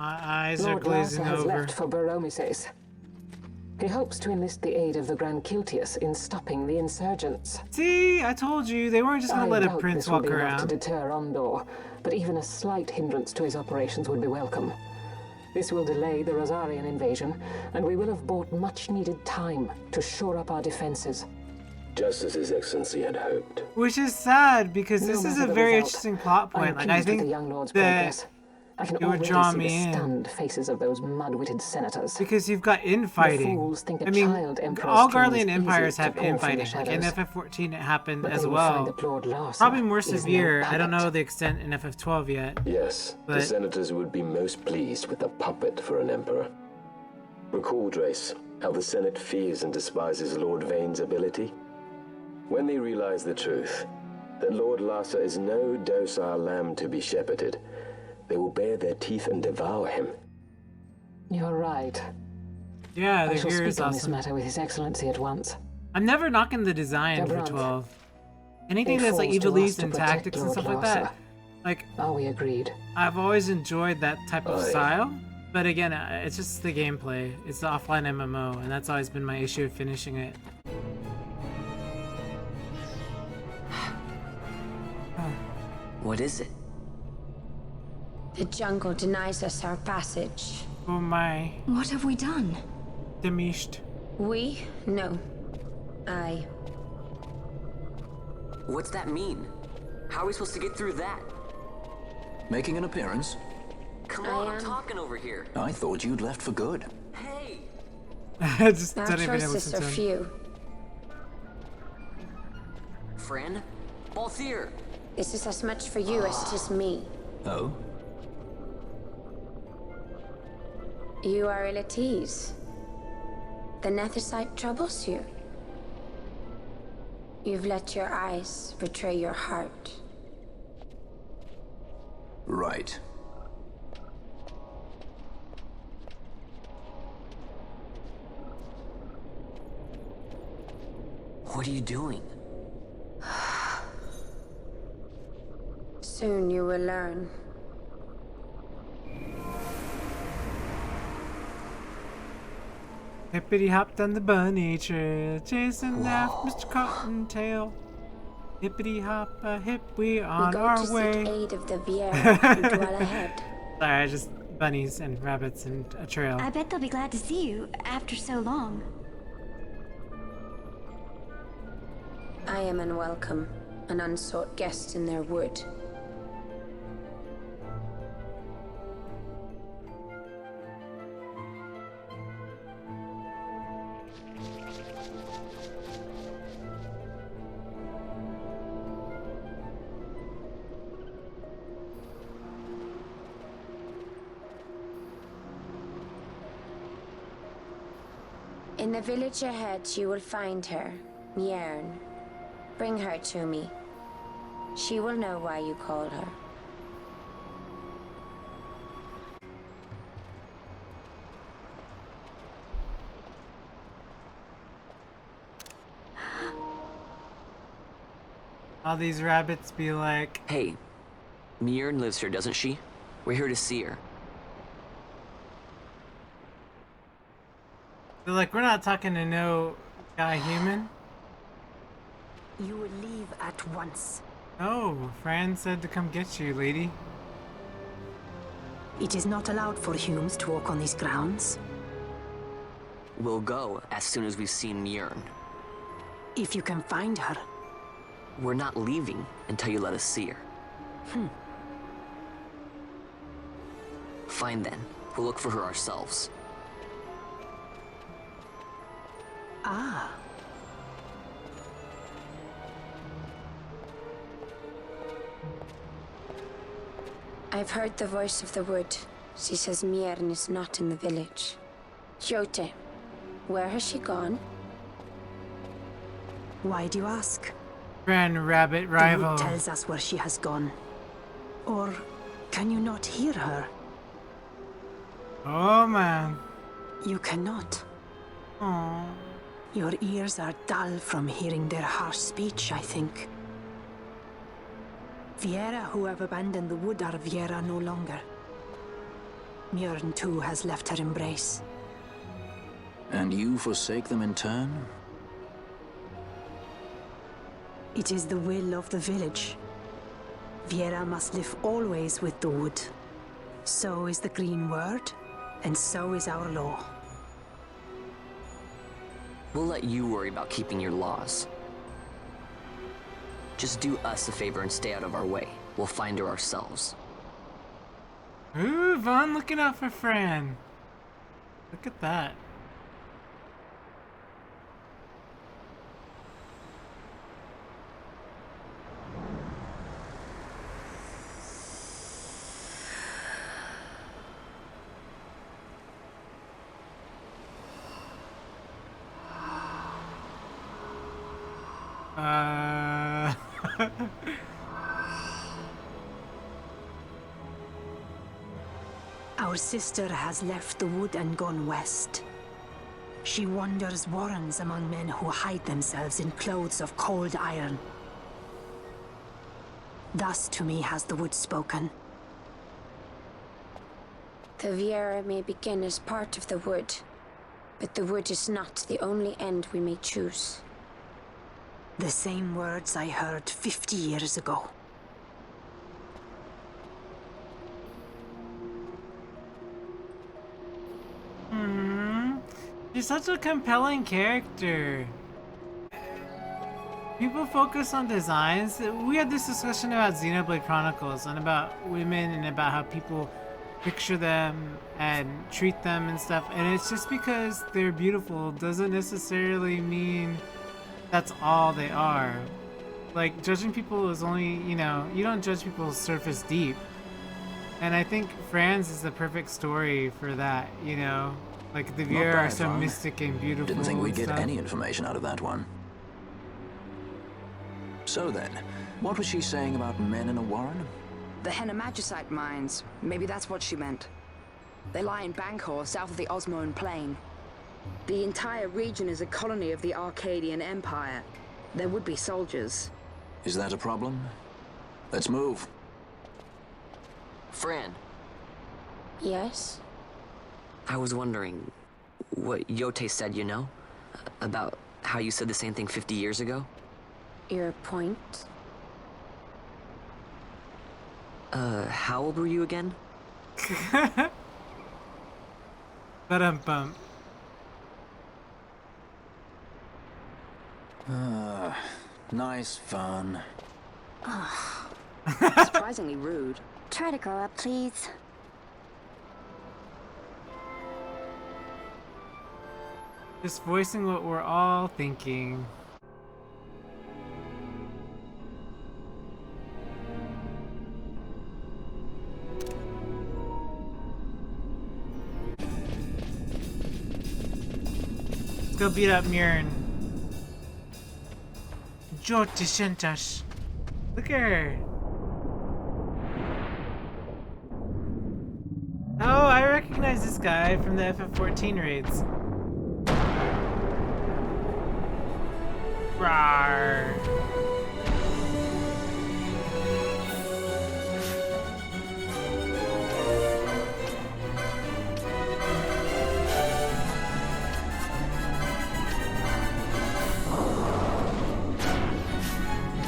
My eyes Lord are glazing Larsa has over. left for Baromises. He hopes to enlist the aid of the Grand Kiltius in stopping the insurgents. See, I told you, they weren't just gonna let a doubt prince this will walk be enough around. to deter Ondor, but even a slight hindrance to his operations would be welcome. This will delay the Rosarian invasion, and we will have bought much-needed time to shore up our defenses. Just as His Excellency had hoped. Which is sad, because this is a very interesting plot point. Like, I think the young Lord's that progress. I can it would already draw see me the in. stunned faces of those mud-witted senators. Because you've got infighting. fools think a I mean, child emperor's all dream is Guardian easy empires to have pull from the infighting. Like in shadows. FF14 it happened But as they will find well. that Lord Larsa Probably more is no severe. I don't puppet. know the extent in FF12 yet. Yes, the But senators would be most pleased with a puppet for an emperor. Recall, Drace, how the Senate fears and despises Lord Vane's ability? When they realize the truth, that Lord Larsa is no docile lamb to be shepherded, they will bare their teeth and devour him. You're right. yeah, I the shall gear is speak on this awesome. matter with His Excellency at once. I'm never knocking the design for Jabrant, 12. Anything it that's like falls to us Evilise to and protect tactics and Lord stuff like that. Larsa. Like, Are we agreed? I've always enjoyed that type of Aye. style. But again, it's just the gameplay. It's the offline MMO, and that's always been my issue of finishing it. What is it? The jungle denies us our passage. Oh my. What have we done? Demished. We? No. I. What's that mean? How are we supposed to get through that? Making an appearance? Come on, I'm talking over here. I thought you'd left for good. Hey! Just Our don't even choices listen are to him. few. Friend? Balthier! This is as much for you as it is me. Oh? You are ill at ease. The Nethersite troubles you. You've let your eyes betray your heart. Right. What are you doing? Soon you will learn. Hippity hopped on the bunny trail, chasing after Mr. Cottontail. Hippity hop a hip, we on we go our to way. seek aid of the Viera who dwell ahead. Sorry, just bunnies and rabbits and a trail. I bet they'll be glad to see you after so long. I am unwelcome, an unsought guest in their wood. In the village ahead, you will find her, Mjern. Bring her to me. She will know why you call her. All these rabbits be like, Hey, Mjern lives here, doesn't she? We're here to see her. they're like, we're not talking to no guy human. You will leave at once. Oh, Fran said to come get you, lady. It is not allowed for humans to walk on these grounds. We'll go as soon as we've seen Mjern. If you can find her. We're not leaving until you let us see her. Fine then. We'll look for her ourselves. Ah. I've heard the voice of the wood. She says Mjern is not in the village. Jote, where has she gone? Why do you ask? Fran rabbit The rival. wood tells us where she has gone. Or can you not hear her? Oh man. You cannot. Aww. Your ears are dull from hearing their harsh speech, I think. Viera who have abandoned the wood are Viera no longer. Mjorn too has left her embrace. And you forsake them in turn? It is the will of the village. Viera must live always with the wood. So is the green word, and so is our law. We'll let you worry about keeping your laws. Just do us a favor and stay out of our way. We'll find her ourselves. Ooh, Vaughn looking out for Fran. Look at that. Our sister has left the wood and gone west. She wanders warrens among men who hide themselves in clothes of cold iron. Thus to me has the wood spoken. The Viera may begin as part of the wood, but the wood is not the only end we may choose. The same words I heard 50 years ago. She's such a compelling character. People focus on designs. We had this discussion about Xenoblade Chronicles and about women and about how people picture them and treat them and stuff. And it's just because they're beautiful doesn't necessarily mean that's all they are. Like, judging people is only, you know, you don't judge people surface deep. And I think Franz is the perfect story for that, you know? Like, the Viera are so mystic and beautiful. Didn't think we'd get stuff. any information out of that one. So then, what was she saying about men in a warren? The Hennemagicite mines. Maybe that's what she meant. They lie in Bangkor, south of the Osmoan Plain. The entire region is a colony of the Arcadian Empire. There would be soldiers. Is that a problem? Let's move. Fran. Yes? I was wondering what Yote said, you know? About how you said the same thing 50 years ago? Your point? How old were you again? Ba-dum-bum. Nice fun. Surprisingly rude. Try to grow up, please. Just voicing what we're all thinking. Let's go beat up Mjorn. Jotishentas. Look at her. Oh, I recognize this guy from the FF14 raids. Rawr.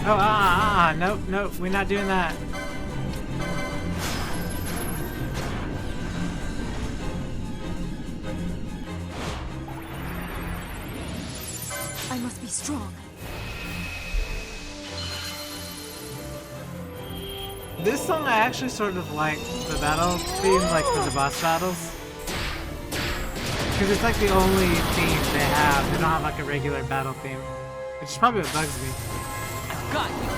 Oh, nope, we're not doing that. I must be strong. This song I actually sort of like the battle theme, like for the boss battles. Because it's like the only theme they have. They don't have like a regular battle theme. Which is probably what bugs me. Got you.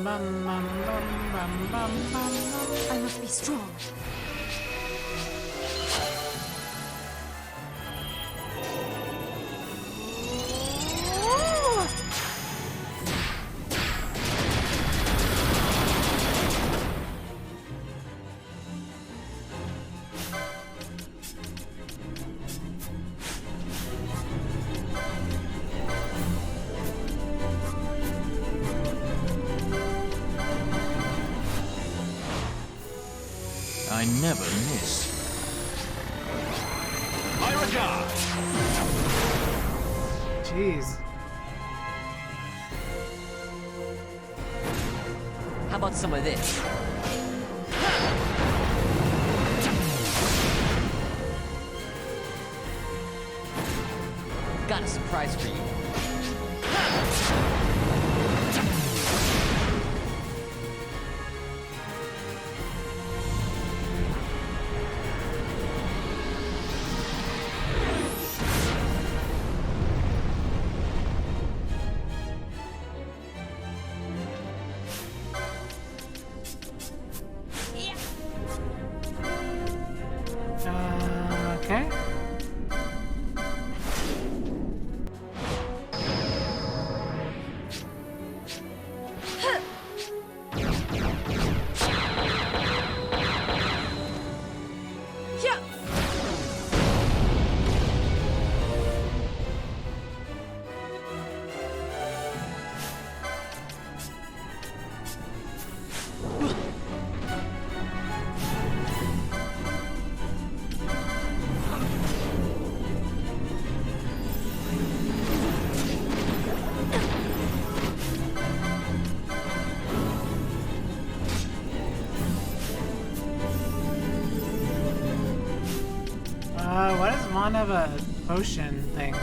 I must be strong. I never miss. My regard. Jeez. How about some of this? Got a surprise for you. Okay. Why does Mon have a potion thing?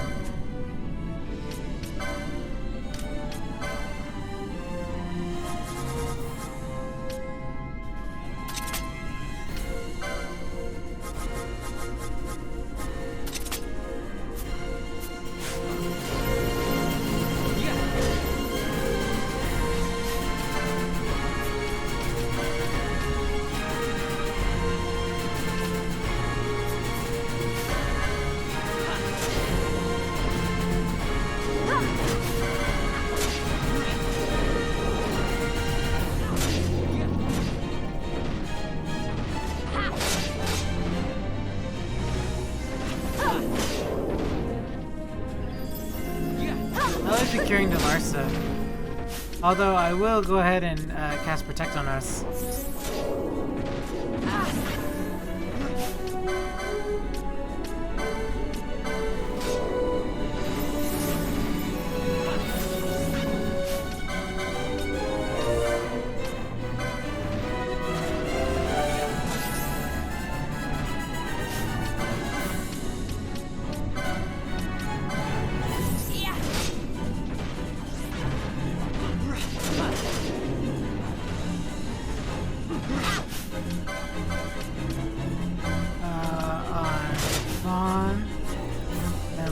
Securing to Larsa. Although I will go ahead and cast Protect on us.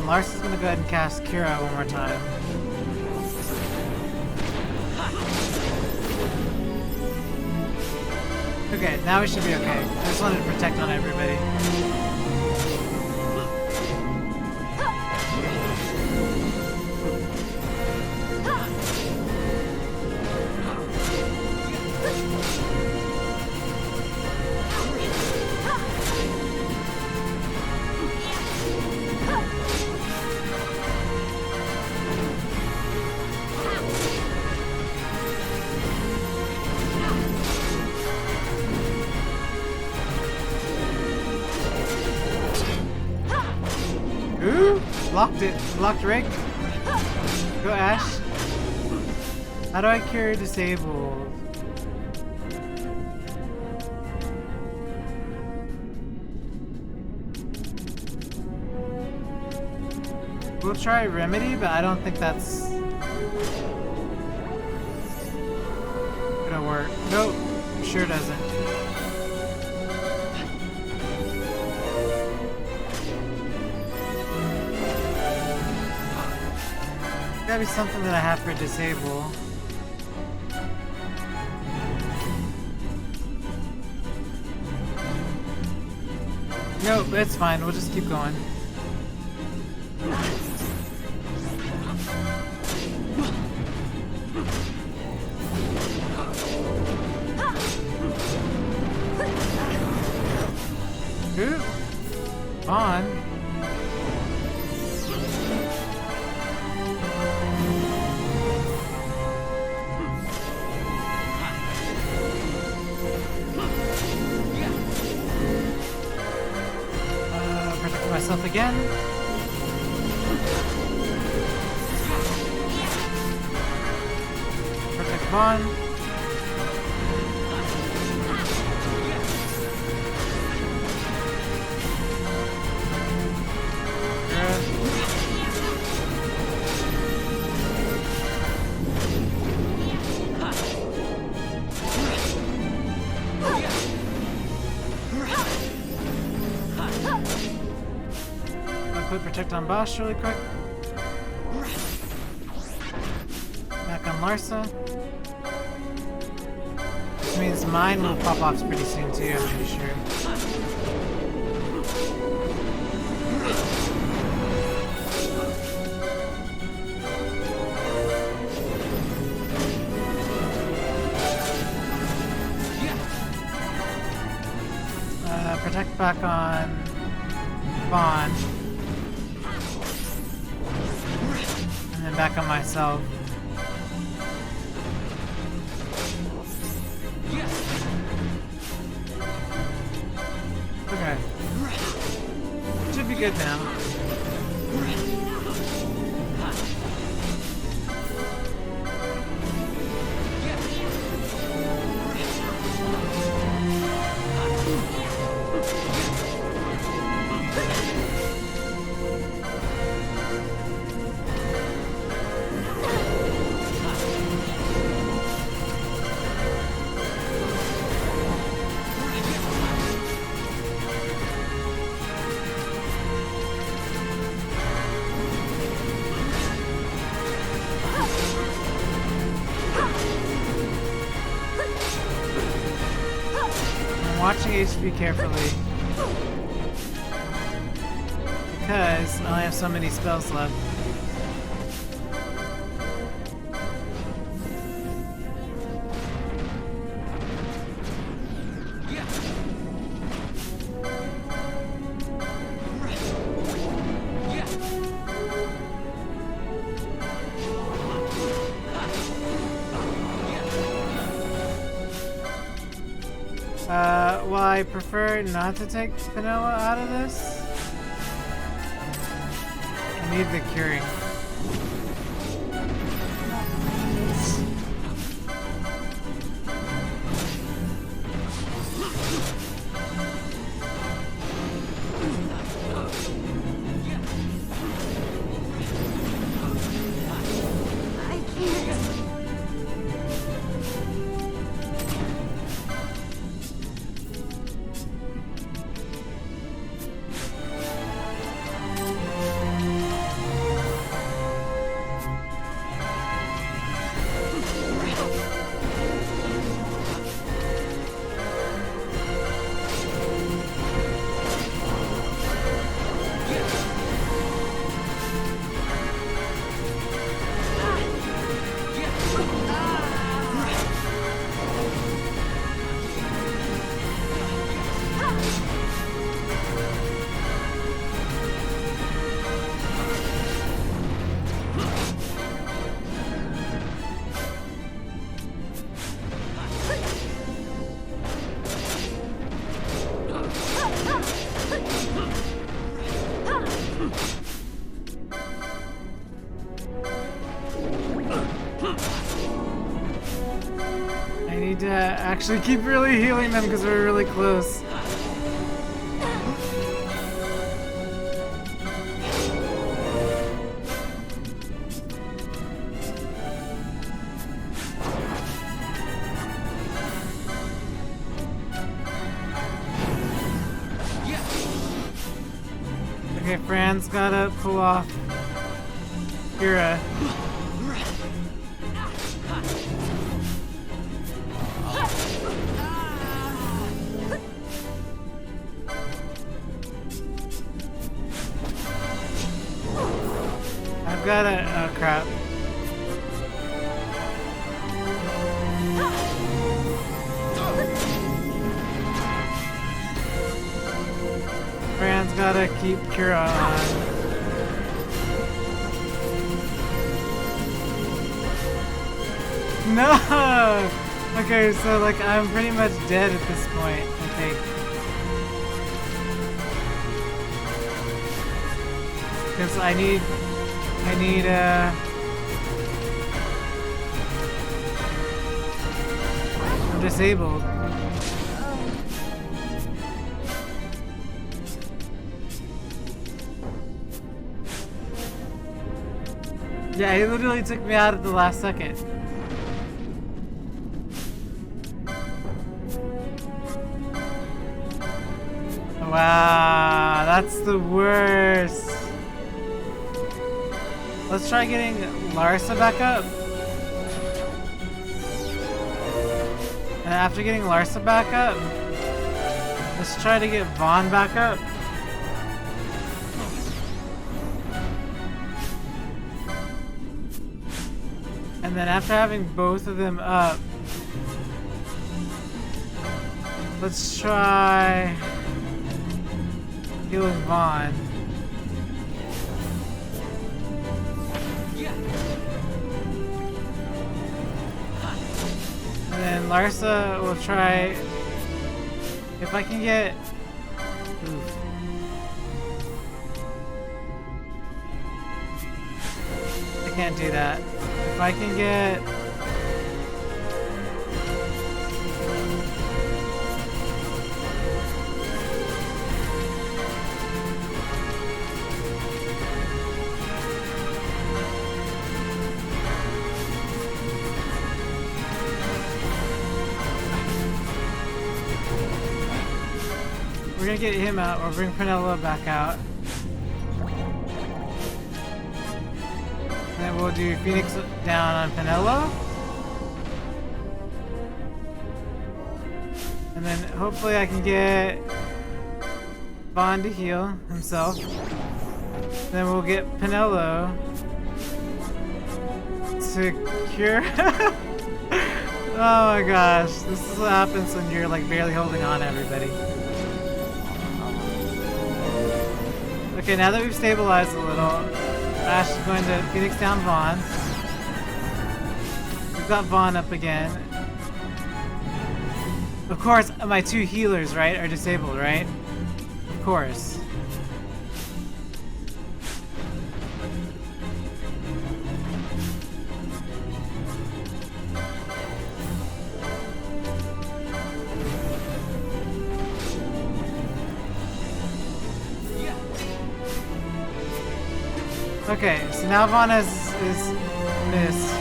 Lars is gonna go ahead and cast Kira one more time. Okay, now we should be okay. I just wanted to protect on everybody. Blocked it. Blocked Rick. Go Ash. How do I cure disabled? We'll try Remedy, but I don't think that's gonna work. Nope. Sure doesn't. Gotta be something that I have for disable. Nope, it's fine. We'll just keep going. Ooh. On. Protect myself again. Protect Vaughn. Protect on Bosch really quick. Back on Larsa. Which means mine will pop off pretty soon too, I'm pretty sure. Protect back on Bond. And then back on myself. Okay. Should be good now. Watching HP carefully because I only have so many spells left. Well, I prefer not to take vanilla out of this. I need the curing. To actually keep really healing them because we're really close. Okay, Fran's gotta pull off Kira. gotta. Oh crap. Fran's gotta keep Kira on. No! Okay, so like I'm pretty much dead at this point, I think. Because I need I'm disabled. Yeah, he literally took me out at the last second. Wow, that's the worst. Let's try getting Larsa back up. And after getting Larsa back up, let's try to get Vaughn back up. And then after having both of them up, let's try healing Vaughn. And then Larsa will try, if I can get, oof. I can't do that. If I can get, we're gonna get him out or bring Penella back out. And then we'll do Phoenix down on Penella. And then hopefully I can get Vaughn to heal himself. Then we'll get Penello to cure. Oh my gosh, this is what happens when you're like barely holding on to everybody. Okay, now that we've stabilized a little, Ash is going to Phoenix down Vaughn. We've got Vaughn up again. Of course, my two healers, right, are disabled, right? Of course. Okay, so now Vaughn is missed.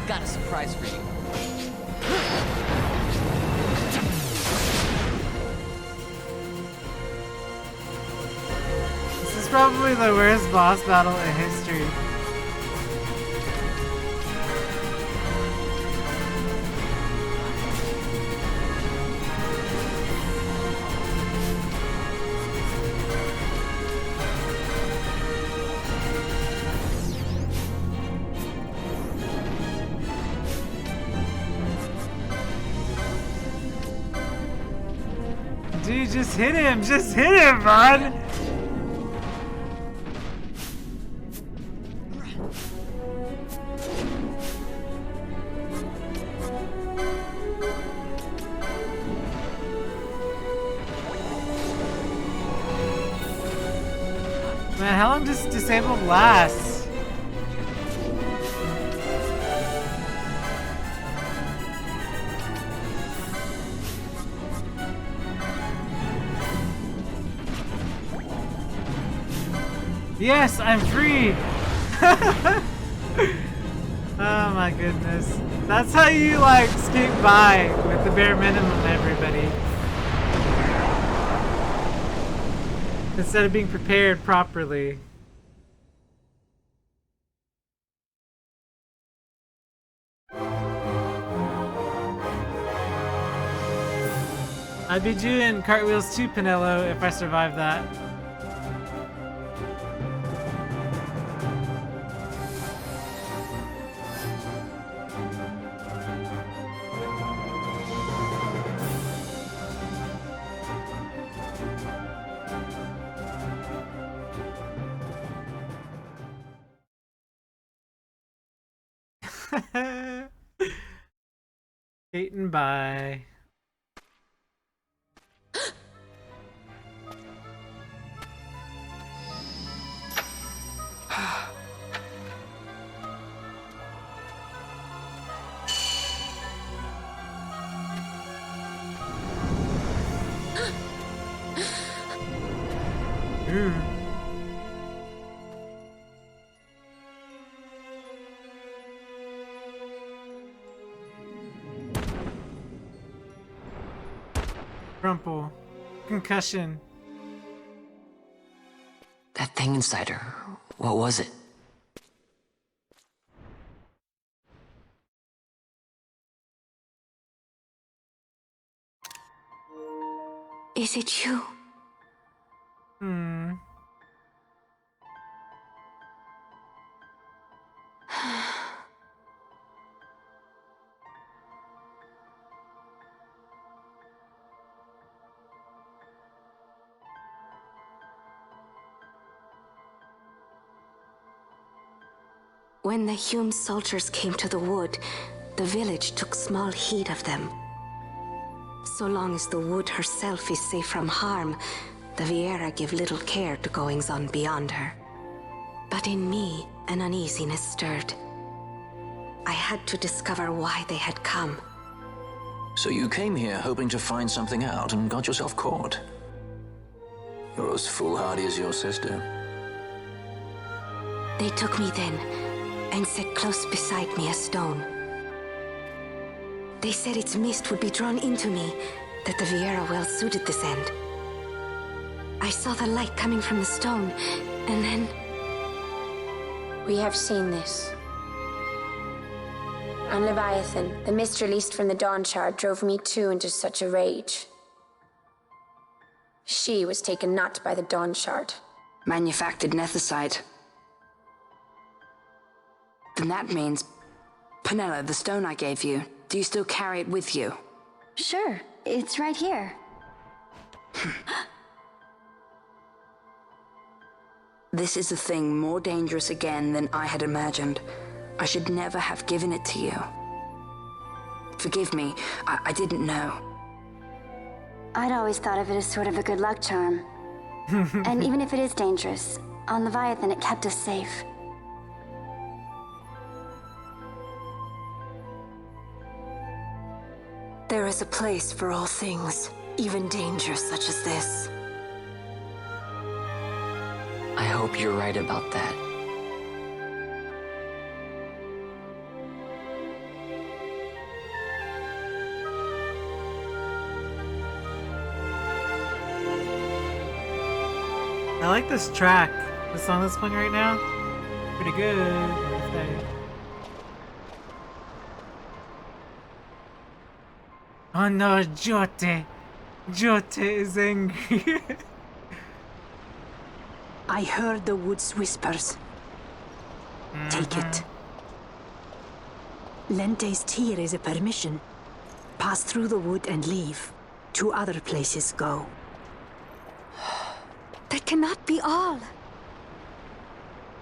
Got a surprise for you. This is probably the worst boss battle in history. Dude, just hit him! Just hit him, Vaughn! Man, how long does disabled last? Yes, I'm free! Oh my goodness. That's how you like skate by with the bare minimum, everybody. Instead of being prepared properly. I'd be doing cartwheels too, Penello, if I survive that. Skating by. Crumple. Concussion. That thing inside her, what was it? Is it you? When the Hume soldiers came to the wood, the village took small heed of them. So long as the wood herself is safe from harm, the Viera give little care to goings-on beyond her. But in me, an uneasiness stirred. I had to discover why they had come. So you came here hoping to find something out and got yourself caught. You're as foolhardy as your sister. They took me then, and set close beside me a stone. They said its mist would be drawn into me, that the Viera well suited this end. I saw the light coming from the stone, and then... We have seen this. On Leviathan, the mist released from the Dawn Shard drove me too into such a rage. She was taken not by the Dawn Shard. Manufactured nethicite. Then that means... Penella, the stone I gave you, do you still carry it with you? Sure, it's right here. This is a thing more dangerous again than I had imagined. I should never have given it to you. Forgive me, I didn't know. I'd always thought of it as sort of a good luck charm. And even if it is dangerous, on Leviathan it kept us safe. There is a place for all things, even dangers such as this. I hope you're right about that. I like this track. The song that's playing right now. Pretty good. Oh no, Jote! Jote is angry. I heard the wood's whispers. Take it. Lente's tear is a permission. Pass through the wood and leave. To other places go. That cannot be all.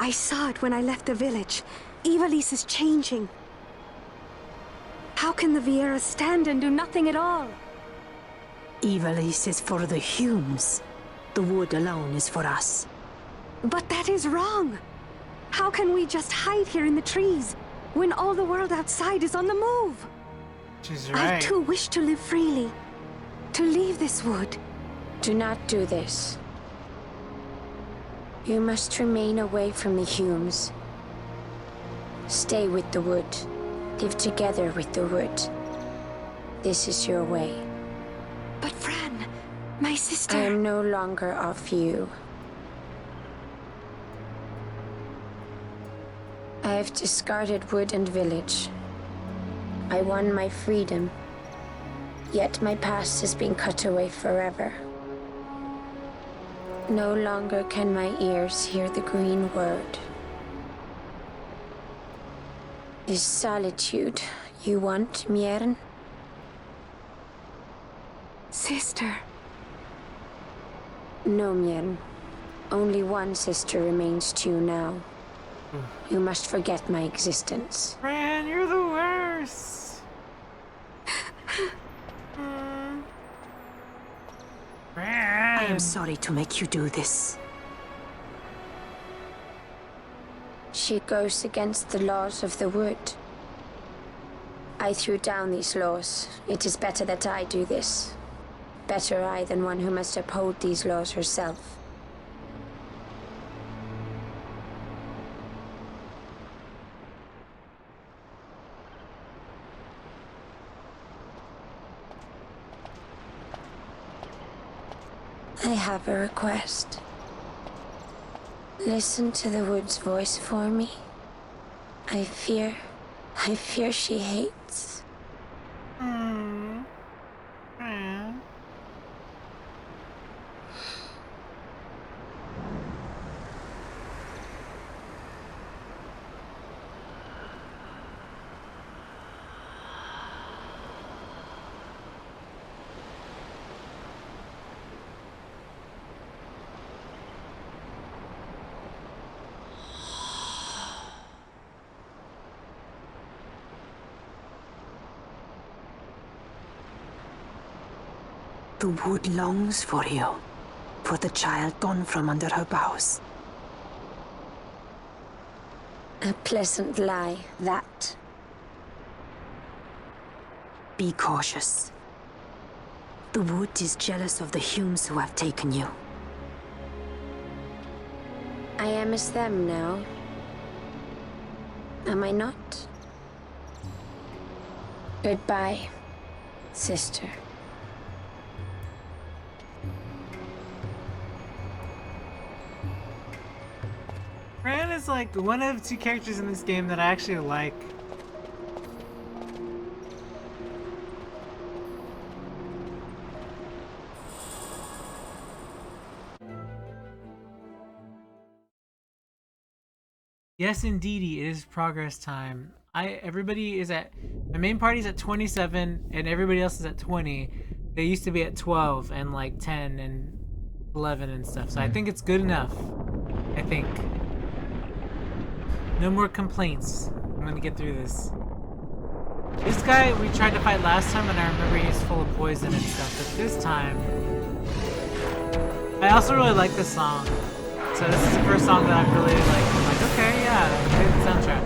I saw it when I left the village. Ivalice is changing. How can the Viera stand and do nothing at all? Ivalice is for the Humes. The wood alone is for us. But that is wrong. How can we just hide here in the trees when all the world outside is on the move? She's right. I too wish to live freely. To leave this wood. Do not do this. You must remain away from the Humes. Stay with the wood. Live together with the wood. This is your way. But Fran, my sister... I am no longer of you. I have discarded wood and village. I won my freedom. Yet my past has been cut away forever. No longer can my ears hear the green word. Is solitude you want, Miern? Sister. No, Miern. Only one sister remains to you now. You must forget my existence. Fran, you're the worst. I am sorry to make you do this. She goes against the laws of the wood. I threw down these laws. It is better that I do this. Better I than one who must uphold these laws herself. I have a request. Listen to the wood's voice for me. I fear she hates. The wood longs for you, for the child gone from under her boughs. A pleasant lie, that. Be cautious. The wood is jealous of the Humes who have taken you. I am as them now. Am I not? Goodbye, sister. Fran is like one of two characters in this game that I actually like. Yes, indeedy, it is progress time. Everybody is at, my main party's at 27 and everybody else is at 20. They used to be at 12 and like 10 and 11 and stuff. So I think it's good enough. I think. No more complaints. I'm gonna get through this. This guy we tried to fight last time and I remember he's full of poison and stuff, but this time... I also really like this song. So this is the first song that I've really like, I'm like, okay, yeah, good soundtrack.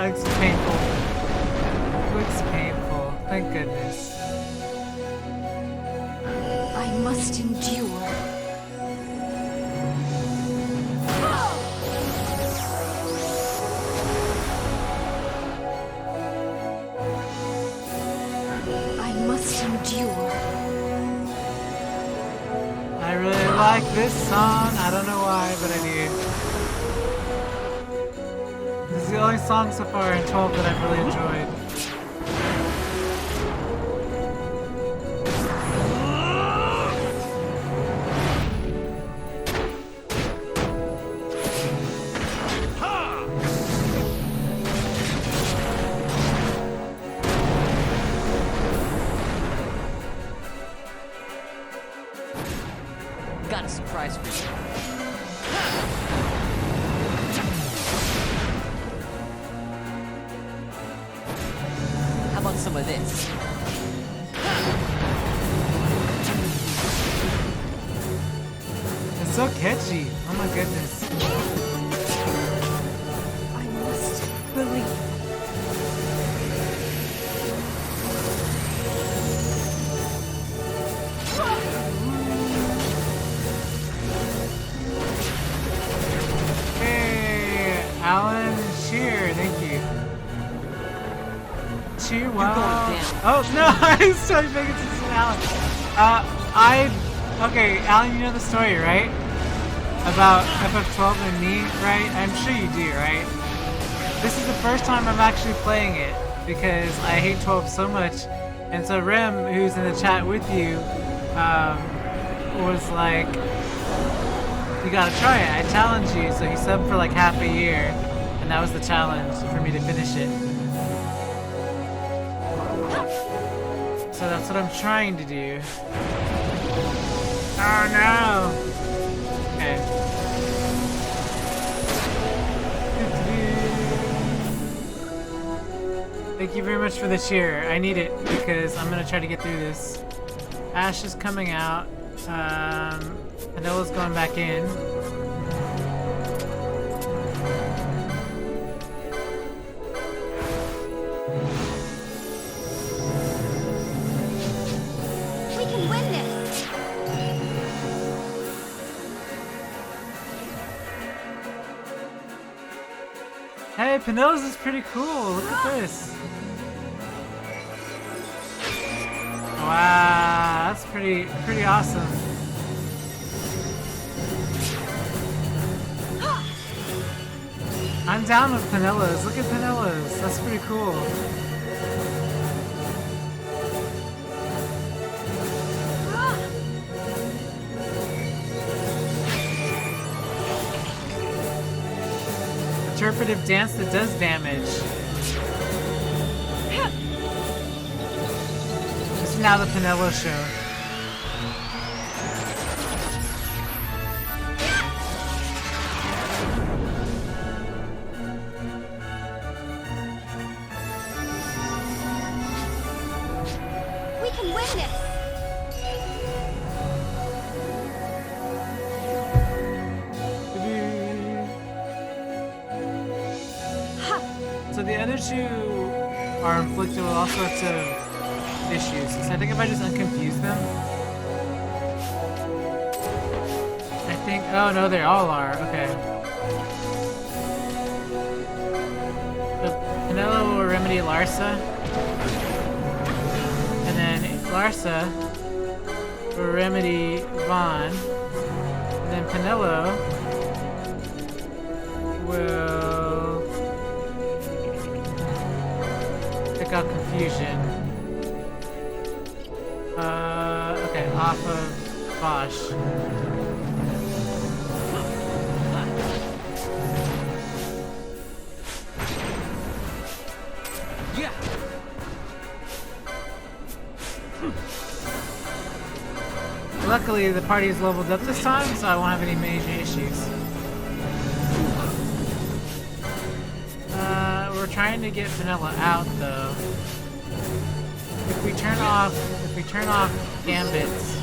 It's painful. It's painful. Thank goodness. I must endure. I must endure. I really like this song. I don't know why, but I do. This is the only song so far in 12 that I've really enjoyed. Got a surprise for you. How about some of this? This so catchy. Oh my goodness. I must believe. Hey, Alan Cheer, thank you. Cheer, wow. Oh no, I'm so big into Alan. Okay, Alan, you know the story, right? About FF12 and me, right? I'm sure you do, right? This is the first time I'm actually playing it because I hate 12 so much. And so Rem, who's in the chat with you, was like, you gotta try it, I challenge you. So he subbed for like half a year, and that was the challenge for me to finish it. So that's what I'm trying to do. Oh no! Okay. Thank you very much for the cheer. I need it because I'm gonna try to get through this. Ash is coming out. Panilla's going back in. We can win this! Hey, Panilla's is pretty cool. Look at this. Wow, that's pretty awesome. I'm down with Panilla's. Look at Panilla's. That's pretty cool. Interpretive dance that does damage. This is now the Panilla show. We can win this! So the other two are inflicted with all sorts of issues. So I think if I just unconfuse them, I think. Oh no, they all are. Okay. So Panilla will remedy Larsa, and then Larsa will remedy Vaughn, and then Panilla will pick out confusion. Okay, off of Bosch. Yeah. Luckily, the party is leveled up this time, so I won't have any major issues. We're trying to get Vanilla out though. If we turn off gambits,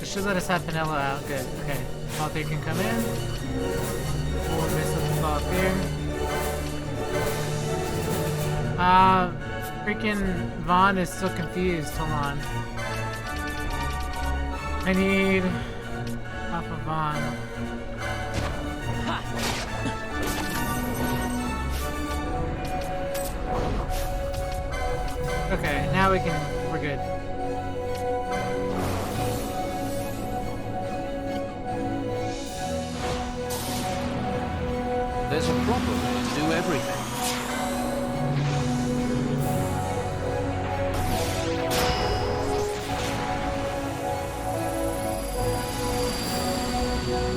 it should let us have Vanilla out. Good. Okay. Balthier can come in. We'll miss with the Balthier. Freaking Vaughn is still confused. Hold on. I need off of Vaughn. Okay, now we're good. There's a proper way to do everything.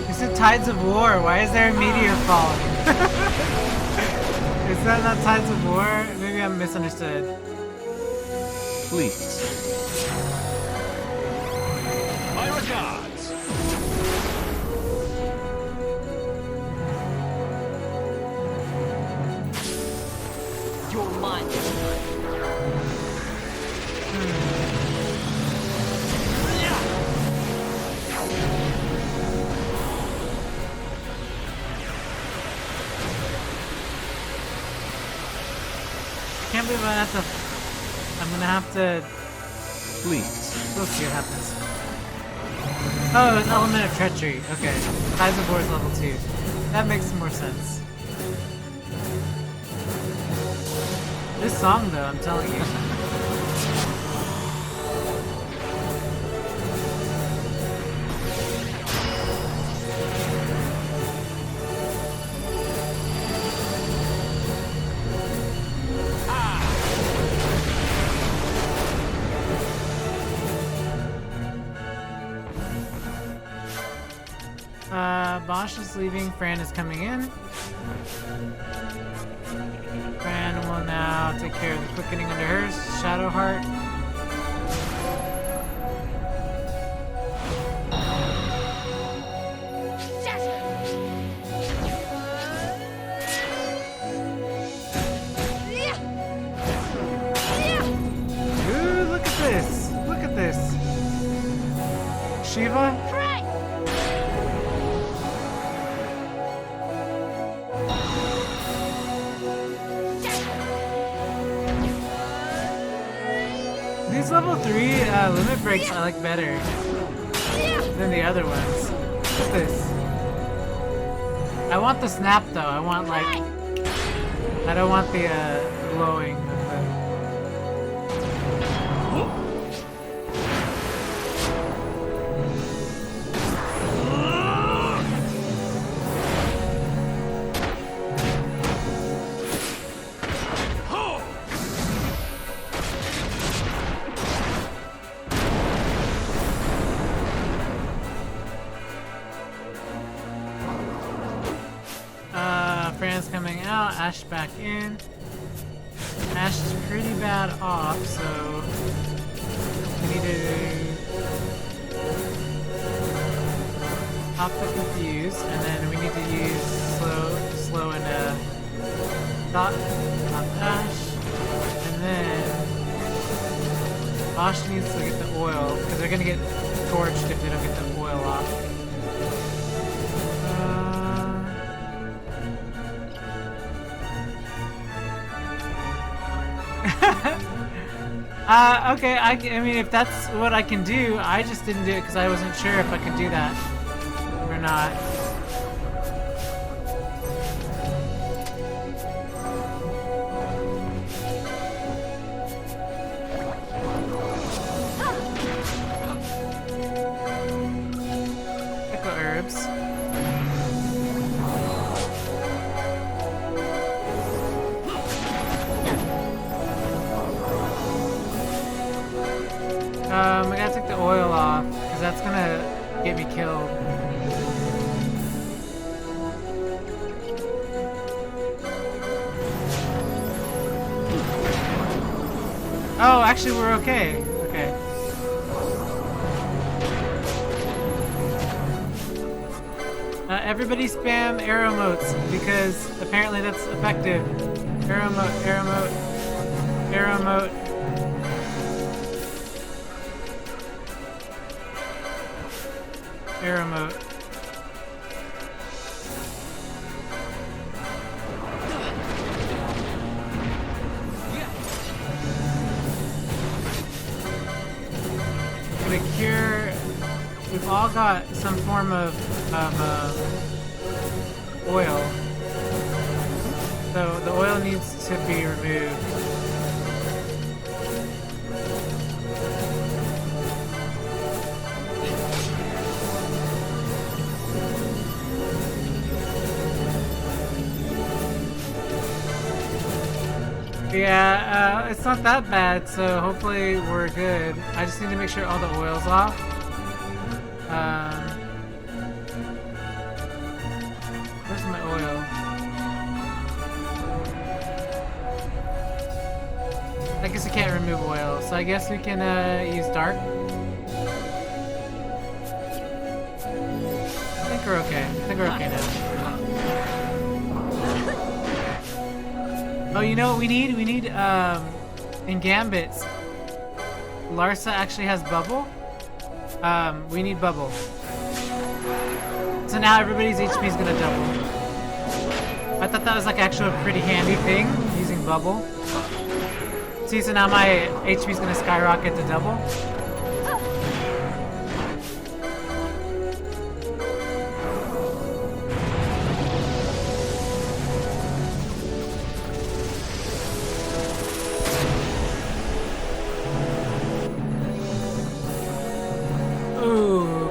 It's the Tides of War. Why is there a meteor falling? Is that not Tides of War? Maybe I'm misunderstood. Please. My regards. Your I can't believe I'm gonna have to. Please. We'll see what happens. Oh, an element of treachery. Okay. Ties of War is level 2. That makes more sense. This song, though, I'm telling you. Bosch is leaving, Fran is coming in. Fran will now take care of the quickening under hers. Shadowheart. Ooh, look at this! Look at this! Shiva? These level 3 limit breaks I like better than the other ones. Look at this. I want the snap though. I want like... I don't want the glowing. Fran's coming out, Ash back in. Ash is pretty bad off, so we need to pop the confuse, and then we need to use slow and dot Ash, and then Bosch needs to get the oil because they're gonna get torched if they don't get the oil off. Okay, I mean, if that's what I can do, I just didn't do it because I wasn't sure if I could do that or not. Echo herbs. I gotta take the oil off, because that's gonna get me killed. Oh, actually we're okay. Okay. Everybody spam arrow motes, because apparently that's effective. Arrow mote, arrow mote, arrow mote. Arrow mote. Gonna cure. We've all got some form of oil, so the oil needs to be removed. Yeah, it's not that bad, so hopefully we're good. I just need to make sure all the oil's off. Where's my oil? I guess I can't remove oil, so I guess we can use dark. I think we're okay. I think we're okay now. Oh, you know what we need? We need, in Gambits, Larsa actually has bubble. We need bubble. So now everybody's HP is gonna double. I thought that was like actually a pretty handy thing, using bubble. See, so now my HP is gonna skyrocket to double.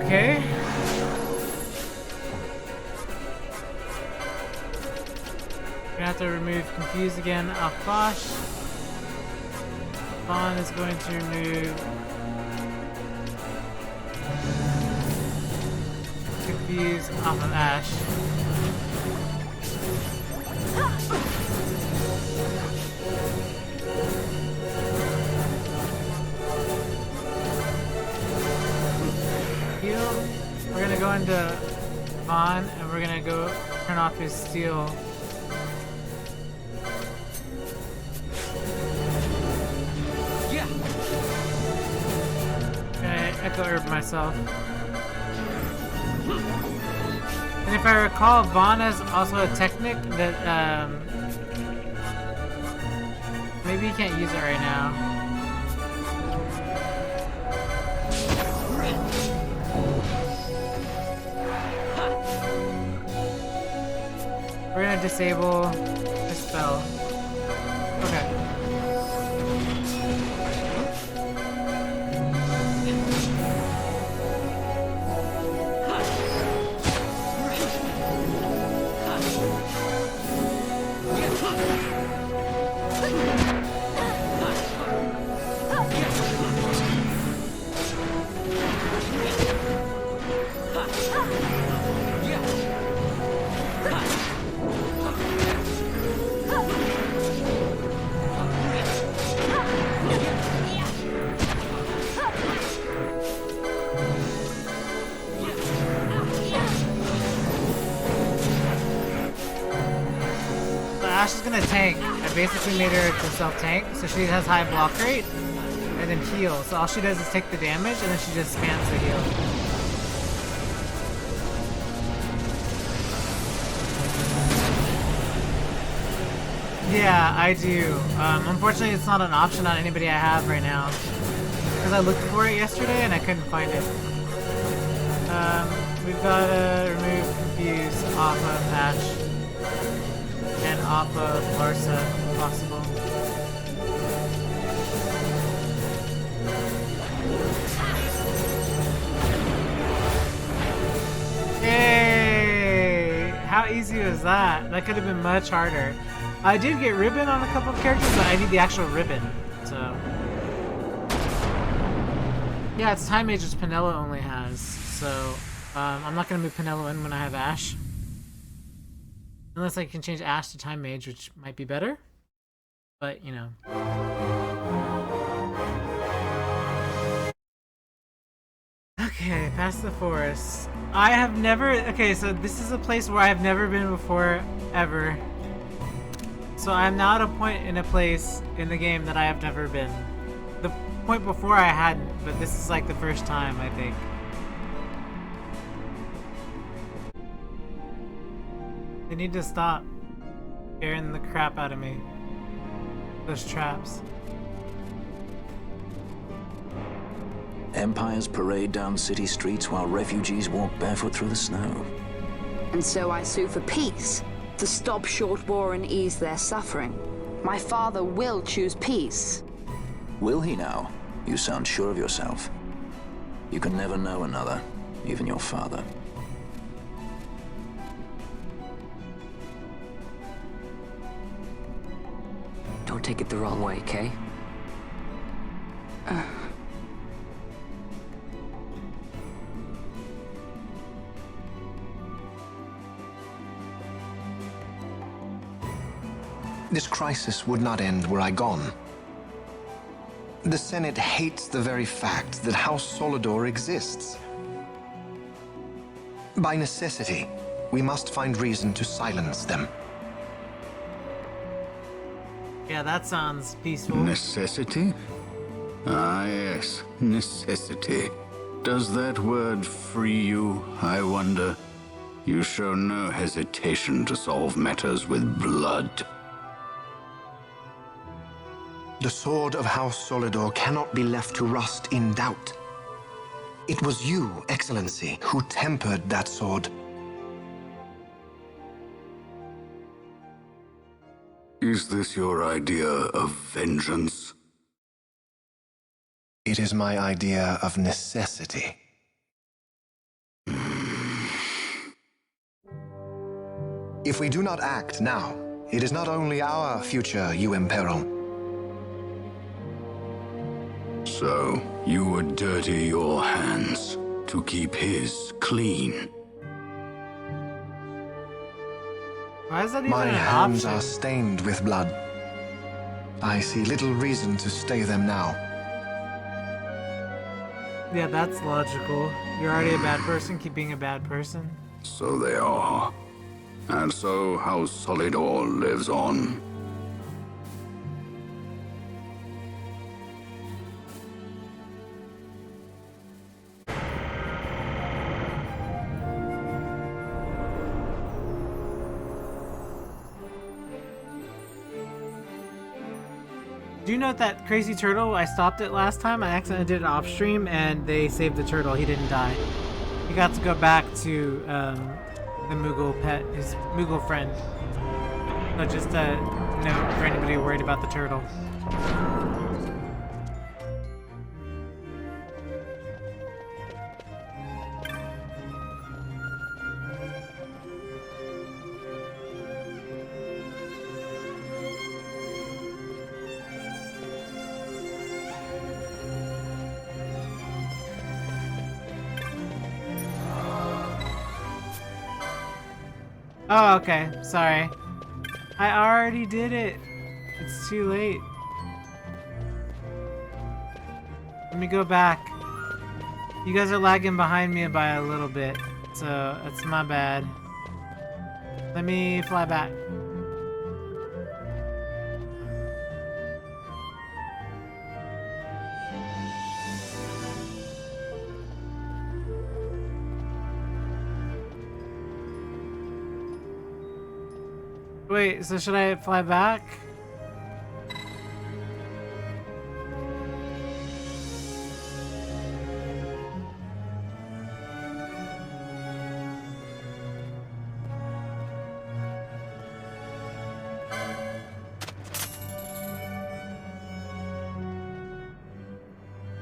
Okay. Gonna have to remove Confuse again off Bosch. Vaughn is going to remove Confuse off of Ash. Heal. We're gonna go into Vaughn and we're gonna go turn off his steel. Echo Herb myself. And if I recall, Vaughn has also a technique that maybe you can't use it right now. We're gonna disable the spell. Okay. Ash is gonna tank. I basically made her to self-tank, so she has high block rate, and then heal. So all she does is take the damage, and then she just spams the heal. Yeah, I do. Unfortunately, it's not an option on anybody I have right now. Because I looked for it yesterday, and I couldn't find it. We've got to remove Confuse off of Ash. And off of Larsa, if possible. Yay! How easy was that? That could have been much harder. I did get ribbon on a couple of characters, but I need the actual ribbon, so... Yeah, it's Time Mage, which Penelo only has, so... I'm not gonna move Penelo in when I have Ash. Unless I can change Ash to Time Mage, which might be better. But, you know. Okay, past the forest. I have never... Okay, so this is a place where I've never been before, ever. So I'm now at a point in a place in the game that I have never been. The point before I hadn't, but this is like the first time, I think. They need to stop scaring the crap out of me. Those traps. Empires parade down city streets while refugees walk barefoot through the snow. And so I sue for peace, to stop short war and ease their suffering. My father will choose peace. Will he now? You sound sure of yourself. You can never know another, even your father. Don't take it the wrong way, Kay? This crisis would not end were I gone. The Senate hates the very fact that House Solidor exists. By necessity, we must find reason to silence them. Yeah, that sounds peaceful. Necessity? Ah, Yes, necessity. Does that word free you, I wonder? You show no hesitation to solve matters with blood. The sword of House Solidor cannot be left to rust in doubt. It was you, Excellency, who tempered that sword. Is this your idea of vengeance? It is my idea of necessity. If we do not act now, it is not only our future you imperil. So, you would dirty your hands to keep his clean. Why is that even My an hands option? are stained with blood. I see little reason to stay them now. Yeah, that's logical. You're already a bad person, keep being a bad person. So they are. And so House Solidor lives on. Do you know that crazy turtle? I stopped it last time. I accidentally did it off stream, and they saved the turtle. He didn't die. He got to go back to the Moogle pet, his Moogle friend. So just a note for anybody worried about the turtle. Oh, okay. Sorry. I already did it. It's too late. Let me go back. You guys are lagging behind me by a little bit, so that's my bad. Let me fly back. Wait, so should I fly back?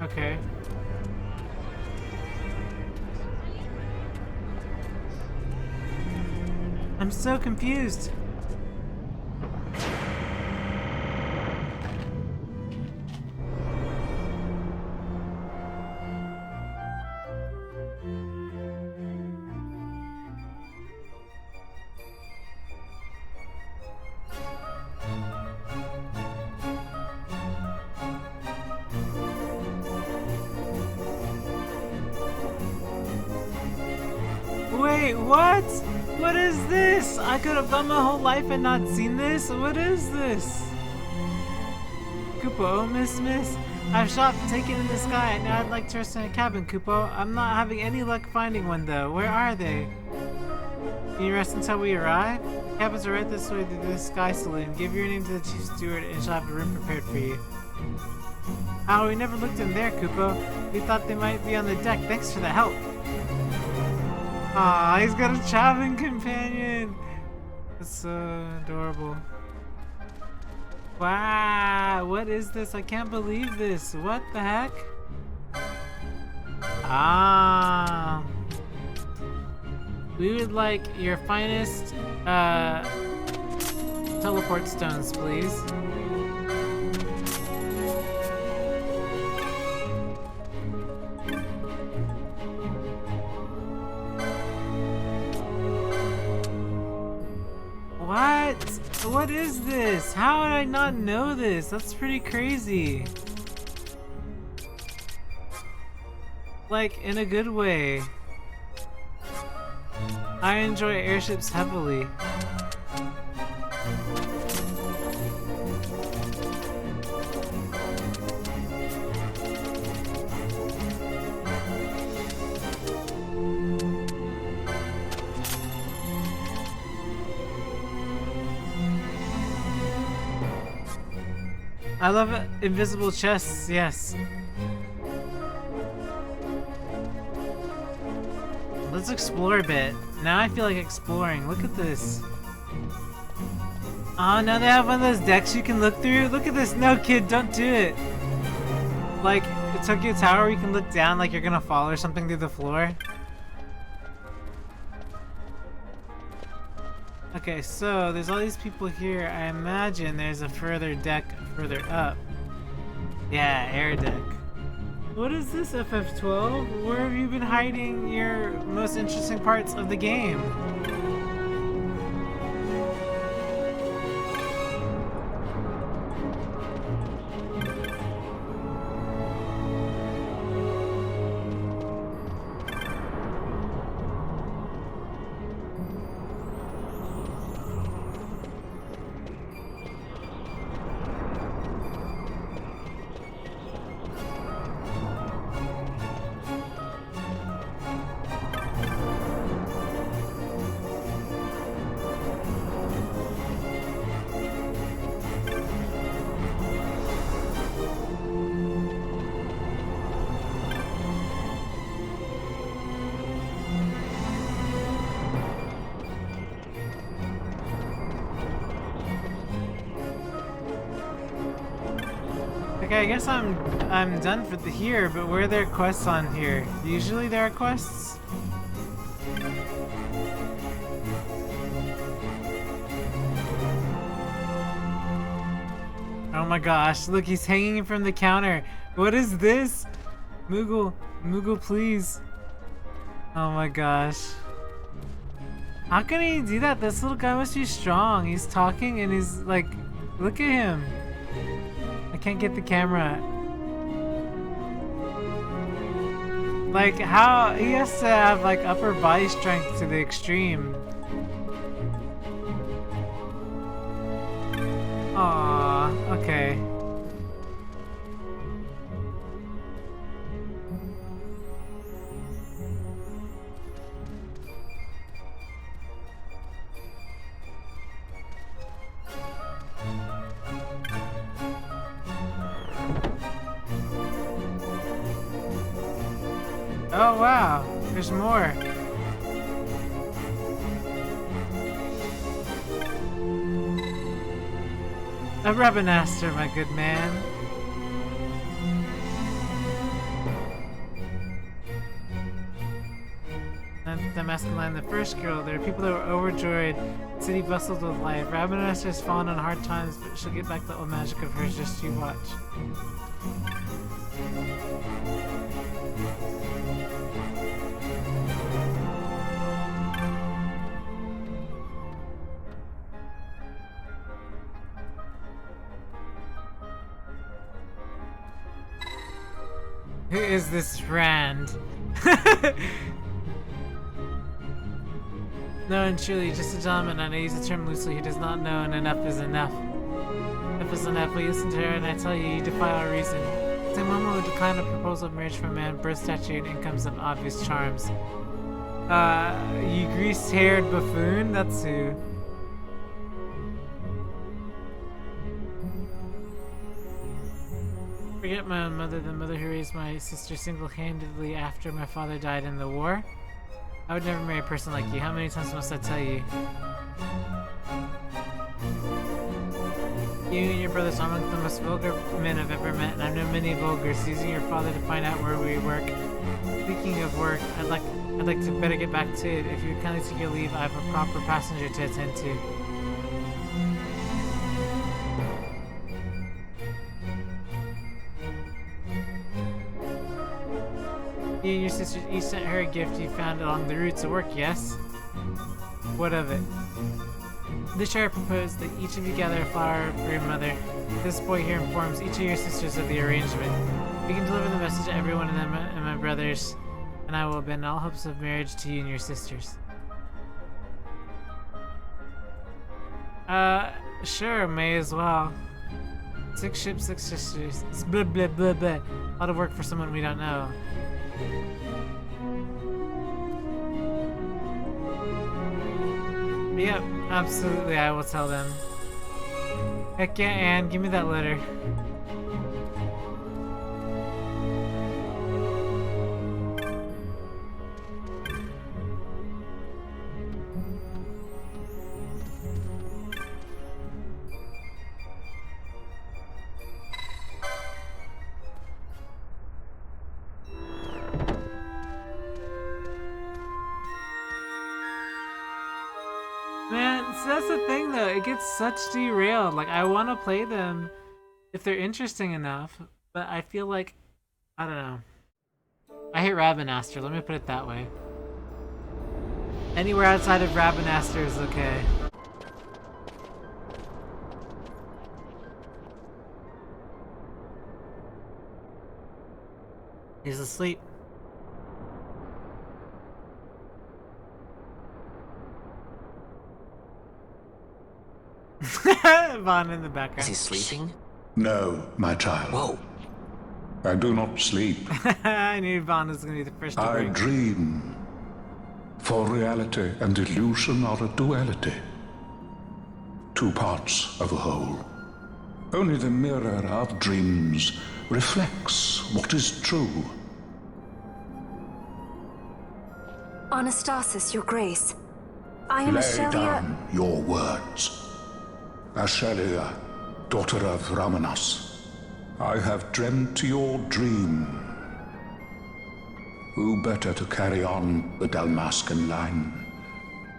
Okay. I'm so confused. Wait, what? What is this? I could have gone my whole life and not seen this? What is this? Kupo, oh, miss. I've shot taken in the sky and now I'd like to rest in a cabin, Kupo. I'm not having any luck finding one though. Where are they? Can you rest until we arrive? Cabins are right this way to the sky saloon. Give your name to the chief steward and she'll have a room prepared for you. Oh, we never looked in there, Kupo. We thought they might be on the deck. Thanks for the help. Aw, he's got a traveling companion. That's so adorable. Wow, what is this? I can't believe this. What the heck? Ah. We would like your finest teleport stones, please. What? What is this? How would I not know this? That's pretty crazy. Like, in a good way. I enjoy airships heavily. I love invisible chests, yes. Let's explore a bit. Now I feel like exploring. Look at this. Oh, now they have one of those decks you can look through. Look at this. No, kid, don't do it. Like, the Tokyo Tower where you can look down like you're gonna fall or something through the floor. Okay, so there's all these people here. I imagine there's a further deck further up. Yeah, air deck. What is this, FF12? Where have you been hiding your most interesting parts of the game? Okay, I guess I'm done for here, but where are there quests on here? Usually there are quests? Oh my gosh, look, he's hanging from the counter. What is this? Moogle, please. Oh my gosh. How can he do that? This little guy must be strong. He's talking and he's like, look at him. I can't get the camera. Like, how he has to have like upper body strength to the extreme. Aww, okay. Oh wow, there's more. A Rabbinaster, my good man. And the masculine, the first girl. There are people that were overjoyed. The city bustled with life. Rabbinaster has fallen on hard times, but she'll get back the old magic of hers. Just you watch. Who is this Rand? No, and truly, just a gentleman, and I use the term loosely, who does not know, and enough is enough. Enough is enough. We listen to her, and I tell you, you defy all reason. Some woman would decline a proposal of marriage from a man, birth, stature, and incomes of obvious charms. You greased-haired buffoon? That's who. Forget my own mother, the mother who raised my sister single-handedly after my father died in the war. I would never marry a person like you. How many times must I tell you? You and your brothers are among the most vulgar men I've ever met, and I've known many vulgars, using your father to find out where we work. Speaking of work, I'd like to better get back to it. If you would kindly take your leave, I have a proper passenger to attend to. You and your sister each sent her a gift you found along the route to work, yes? What of it? This year I propose that each of you gather a flower for your mother. This boy here informs each of your sisters of the arrangement. We can deliver the message to every one of them and my brothers, and I will abandon all hopes of marriage to you and your sisters. Sure, may as well. 6 ships, 6 sisters. It's blah blah blah blah. A lot of work for someone we don't know. Yep, absolutely, I will tell them. Heck yeah, Anne, give me that letter. get such derailed. Like, I want to play them if they're interesting enough, but I feel like, I don't know. I hate Rabanastre, let me put it that way. Anywhere outside of Rabanastre is okay. He's asleep. Vaughn in the background. Is he sleeping? No, my child. Whoa. I do not sleep. I knew Vaughn was going to be the first to I break. dream. For reality and illusion are a duality. Two parts of a whole. Only the mirror of dreams reflects what is true. Anastasis, Your Grace. I am Lay Ashelia. down your words. Ashelia, daughter of Ramanas, I have dreamt your dream. Who better to carry on the Dalmascan line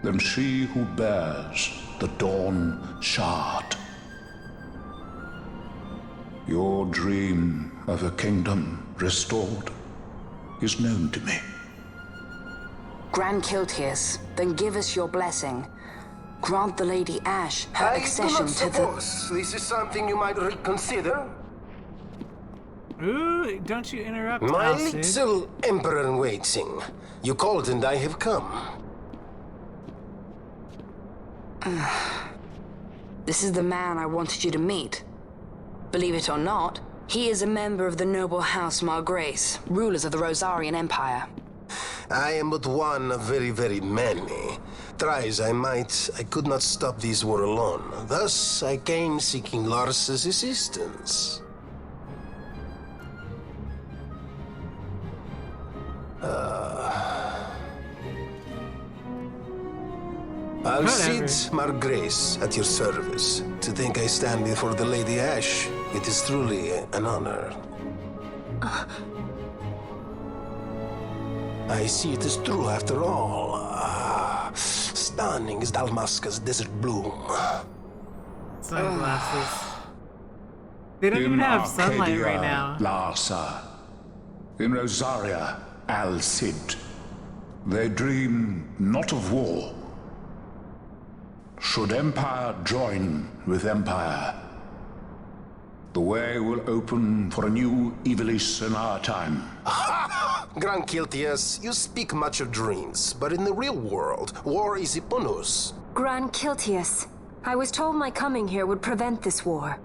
than she who bears the Dawn Shard? Your dream of a kingdom restored is known to me. Grand Kiltias, then give us your blessing. Grant the Lady Ash her accession to the... This is something you might reconsider. Ooh, don't you interrupt, My Alcid. little emperor-in-waiting. You called and I have come. This is the man I wanted you to meet. Believe it or not, he is a member of the noble house Margrace, rulers of the Rosarian Empire. I am but one of very, very many. Try as I might, I could not stop this war alone. Thus, I came seeking Lars's assistance. Alcid Margrace at your service. To think I stand before the Lady Ash, it is truly an honor. I see it is true after all. Stunning is Dalmasca's desert bloom. Sunglasses. They don't even have sunlight right now. Larsa. In Rosaria, Alcid. They dream not of war. Should Empire join with Empire, the way will open for a new Evilis in our time. Grand Kiltias, you speak much of dreams, but in the real world, war is upon us. Grand Kiltias, I was told my coming here would prevent this war.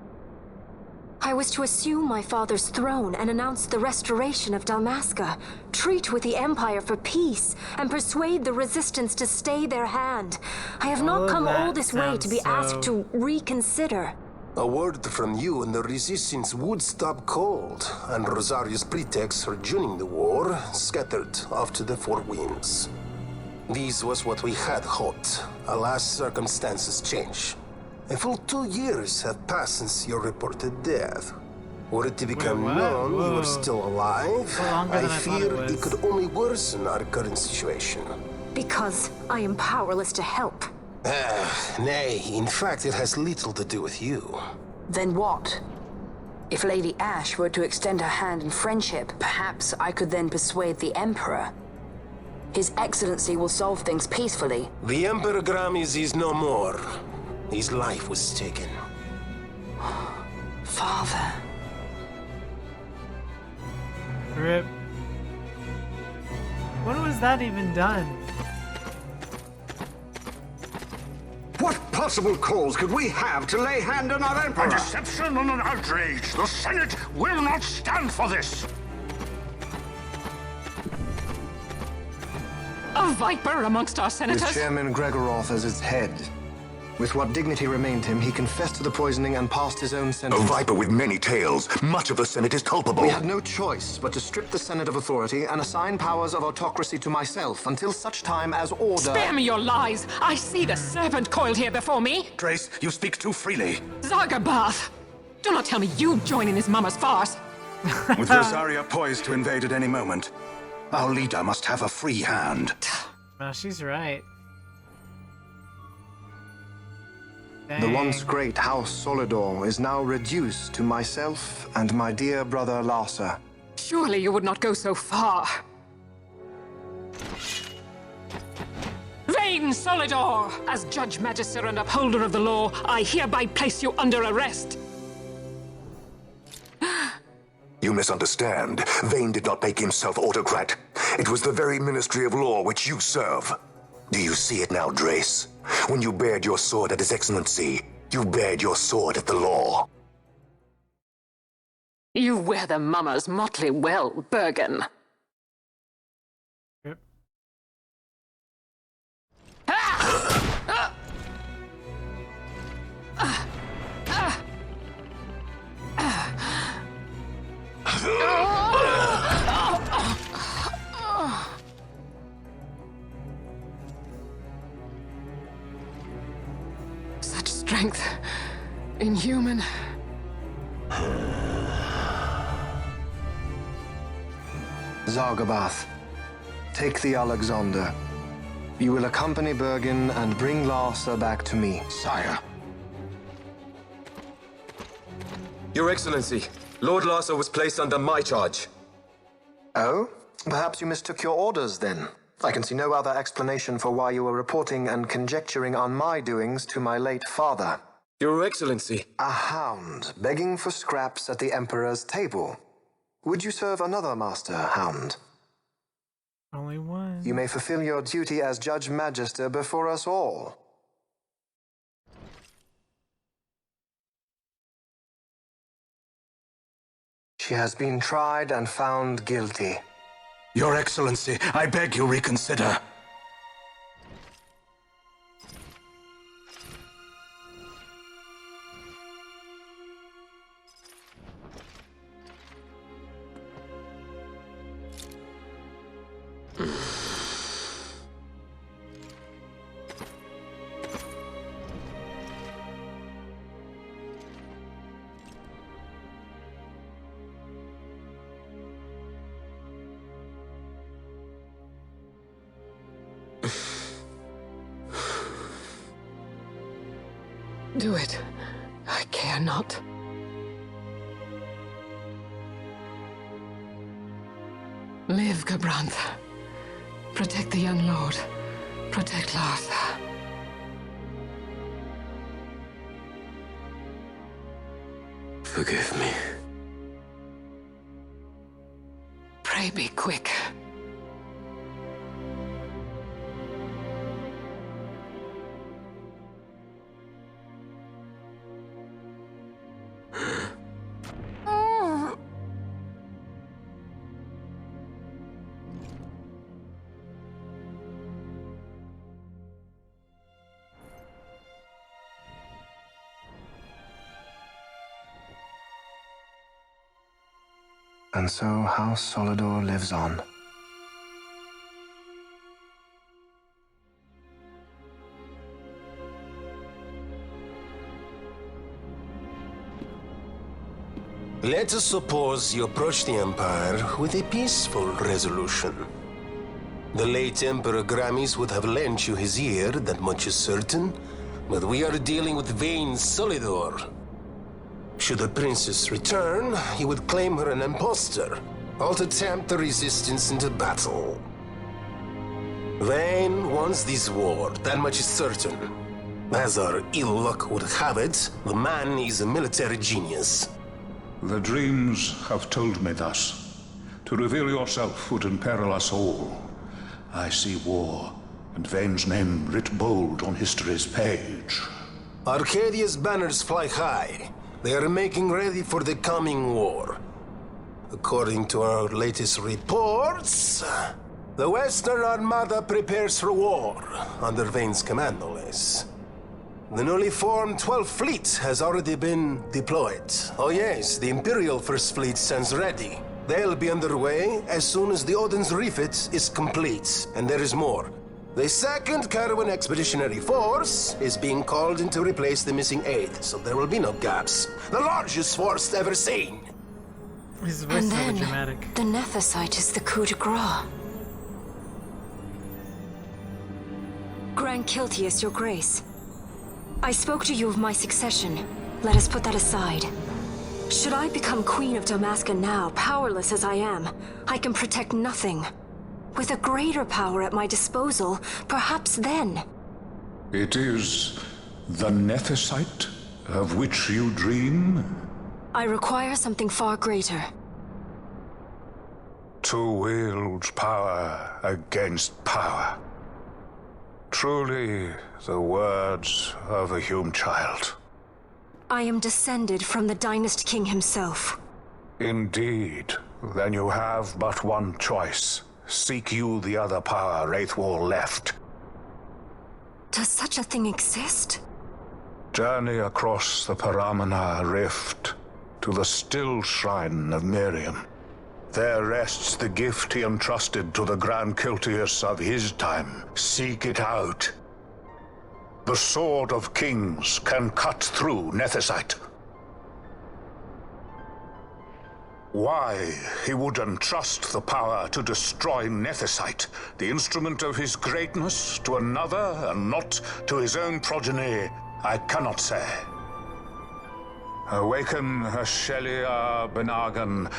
I was to assume my father's throne and announce the restoration of Dalmasca, treat with the Empire for peace, and persuade the Resistance to stay their hand. I have not come all this way to be asked to reconsider. A word from you and the Resistance would stop cold, and Rosaria's pretext for joining the war scattered off to the four winds. This was what we had hoped. Alas, circumstances change. A full 2 years have passed since your reported death. Were it to become known you were still alive, I fear it could only worsen our current situation. Because I am powerless to help. Nay, in fact it has little to do with you. Then what? If Lady Ash were to extend her hand in friendship, perhaps I could then persuade the Emperor. His Excellency will solve things peacefully. The Emperor Gramis is no more. His life was taken. Father. Rip. When was that even done? What possible cause could we have to lay hand on our Emperor? A deception and an outrage! The Senate will not stand for this! A viper amongst our senators? With Chairman Gregoroth as its head. With what dignity remained him, he confessed to the poisoning and passed his own sentence. A viper with many tails. Much of the Senate is culpable. We had no choice but to strip the Senate of authority and assign powers of autocracy to myself until such time as order... Spare me your lies! I see the serpent coiled here before me! Trace, you speak too freely. Zargabath! Do not tell me you join in his mama's farce! With Rosaria poised to invade at any moment, our leader must have a free hand. No, she's right. The once great House Solidor is now reduced to myself and my dear brother Larsa. Surely you would not go so far. Vayne Solidor! As Judge Magister and Upholder of the Law, I hereby place you under arrest. You misunderstand. Vayne did not make himself autocrat. It was the very Ministry of Law which you serve. Do you see it now, Drace? When you bared your sword at His Excellency, you bared your sword at the law. You wear the mummer's motley well, Bergen. Yep. Such strength. Inhuman. Zargabath, take the Alexander. You will accompany Bergen and bring Larsa back to me. Sire. Your Excellency, Lord Larsa was placed under my charge. Oh? Perhaps you mistook your orders then. I can see no other explanation for why you were reporting and conjecturing on my doings to my late father. Your Excellency. A hound begging for scraps at the Emperor's table. Would you serve another master, hound? Only one. You may fulfill your duty as Judge Magister before us all. She has been tried and found guilty. Your Excellency, I beg you reconsider. Do it. I care not. Live, Gabranth. Protect the young lord. Protect Larsa. Forgive me. Pray be quick. And so House Solidor lives on. Let us suppose you approach the Empire with a peaceful resolution. The late Emperor Gramis would have lent you his ear, that much is certain, but we are dealing with Vayne Solidor. Should the princess return, he would claim her an impostor, or to tempt the resistance into battle. Vayne wants this war, that much is certain. As our ill luck would have it, the man is a military genius. The dreams have told me thus. To reveal yourself would imperil us all. I see war, and Vayne's name writ bold on history's page. Arcadia's banners fly high. They are making ready for the coming war. According to our latest reports, the Western Armada prepares for war, under Vayne's command, no less. The newly formed 12th Fleet has already been deployed. Oh yes, the Imperial First Fleet stands ready. They'll be underway as soon as the Odin's refit is complete. And there is more. The 2nd Caravan Expeditionary Force is being called in to replace the missing 8th, so there will be no gaps. The largest force ever seen. His voice And is so then, dramatic. the Nethicite is the coup de grace. Grand Kiltius, your grace. I spoke to you of my succession. Let us put that aside. Should I become Queen of Damaska now, powerless as I am, I can protect nothing. With a greater power at my disposal, perhaps then. It is the Nethicite of which you dream? I require something far greater. To wield power against power. Truly the words of a human child. I am descended from the Dynast King himself. Indeed. Then you have but one choice. Seek you the other power Wraithwall left. Does such a thing exist? Journey across the Paramana Rift to the still shrine of Miriam. There rests the gift he entrusted to the Grand Kiltius of his time. Seek it out. The Sword of Kings can cut through Nethicite. Why he would entrust the power to destroy Nethicite, the instrument of his greatness, to another and not to his own progeny, I cannot say. Awaken Ashelia Benagan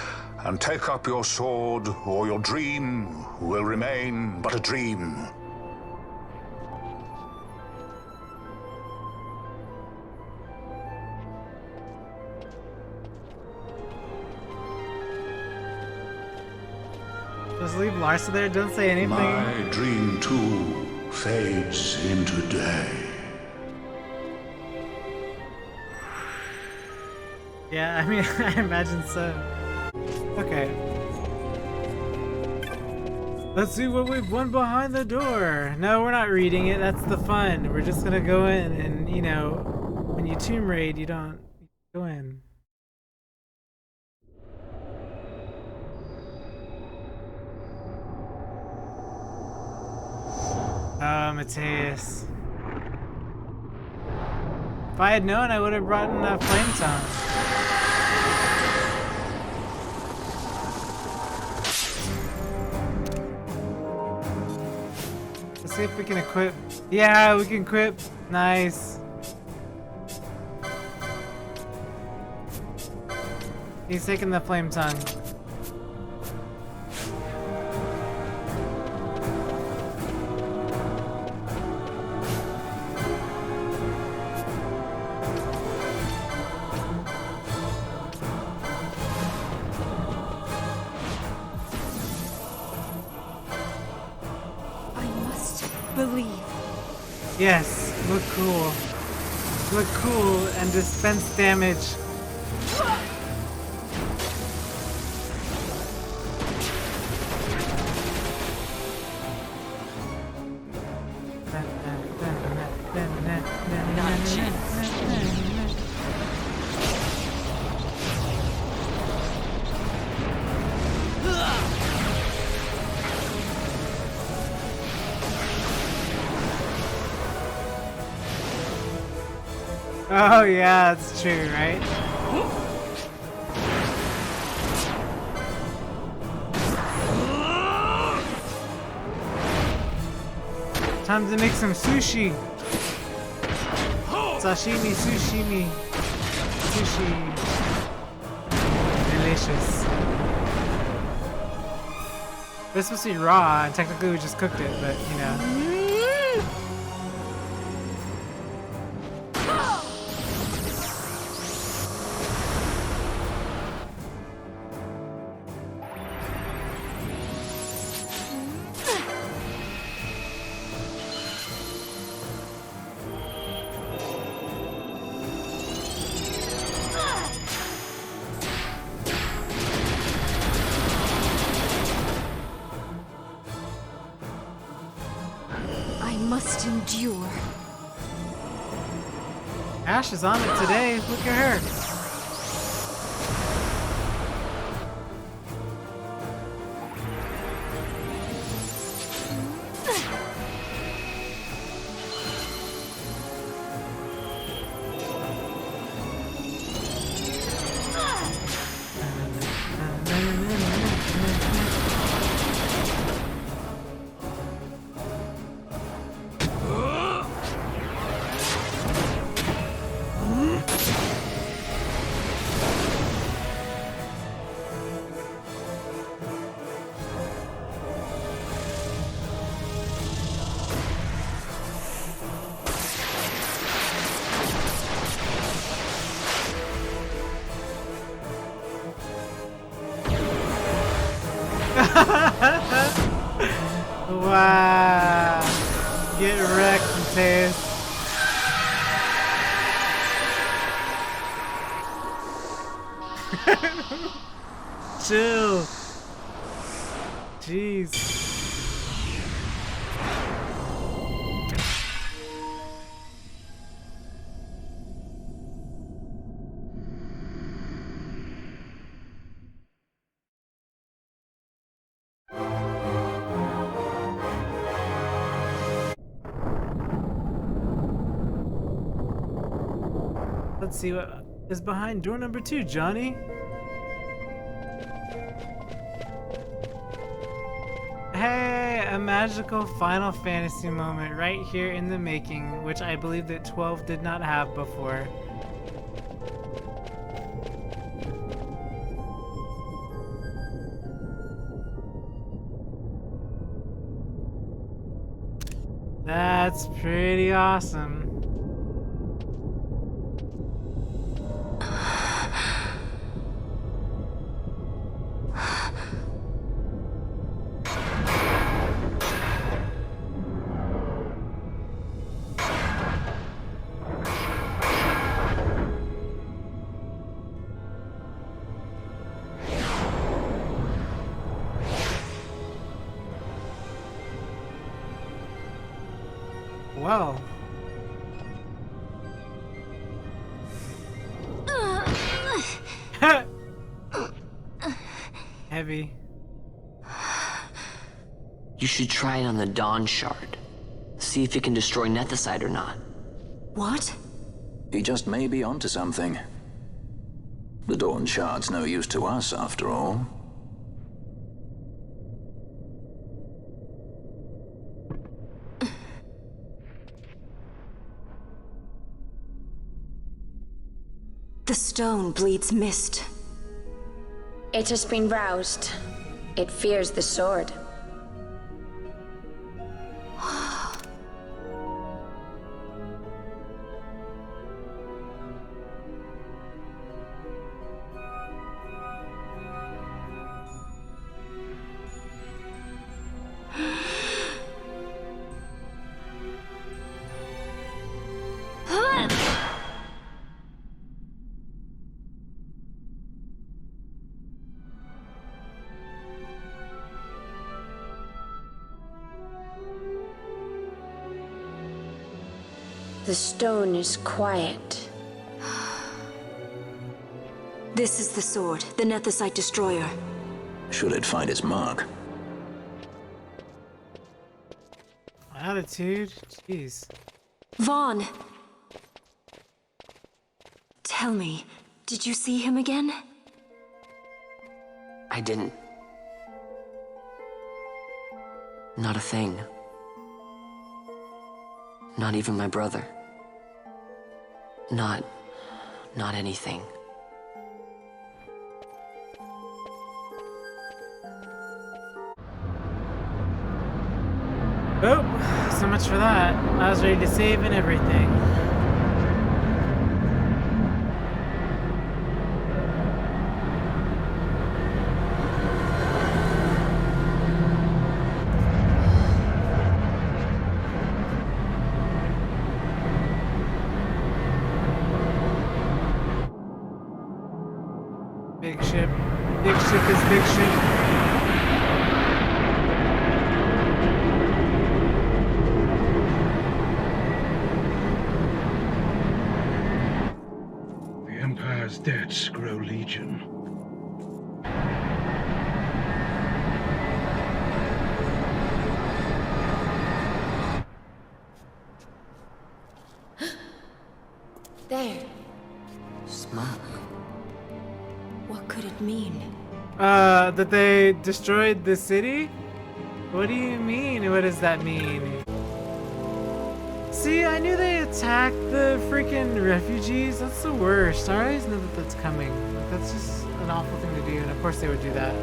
and take up your sword, or your dream will remain but a dream. Just leave Larsa there, don't say anything. My dream too fades into day. Yeah, I mean, I imagine so. Okay. Let's see what we've won behind the door. No, we're not reading it. That's the fun. We're just gonna go in and, you know, when you tomb raid, you don't go in. Oh, Mateus. If I had known, I would have brought in a flame tongue. Let's see if we can equip. Yeah, we can equip. Nice. He's taking the flame tongue. Yes, look cool. Look cool and dispense damage. Oh yeah, that's true, right? Time to make some sushi. Sashimi, sushimi, sushi. Delicious. This was supposed to be raw, and technically we just cooked it, but you know. Endure. Ash is on it today. Look at her. Wow. Get wrecked, Mateus. Chill. Jeez. Let's see what is behind door number 2, Johnny. Hey, a magical Final Fantasy moment right here in the making, which I believe that 12 did not have before. That's pretty awesome. Well. Heavy. You should try it on the Dawn Shard. See if it can destroy Nethicite or not. What? He just may be onto something. The Dawn Shard's no use to us, after all. The stone bleeds mist. It has been roused. It fears the sword. The stone is quiet. This is the sword, the Nethicite destroyer. Should it find its mark? Attitude? Jeez. Vaughn! Tell me, did you see him again? I didn't. Not a thing. Not even my brother. Not anything. Oh, so much for that. I was ready to save and everything. Big ship. Big ship is big ship. The Empire's debts grow legion. There. Smoke. What could it mean? That they destroyed the city? What do you mean? What does that mean? See, I knew they attacked the freaking refugees. That's the worst. I always know that that's coming. That's just an awful thing to do, and of course they would do that.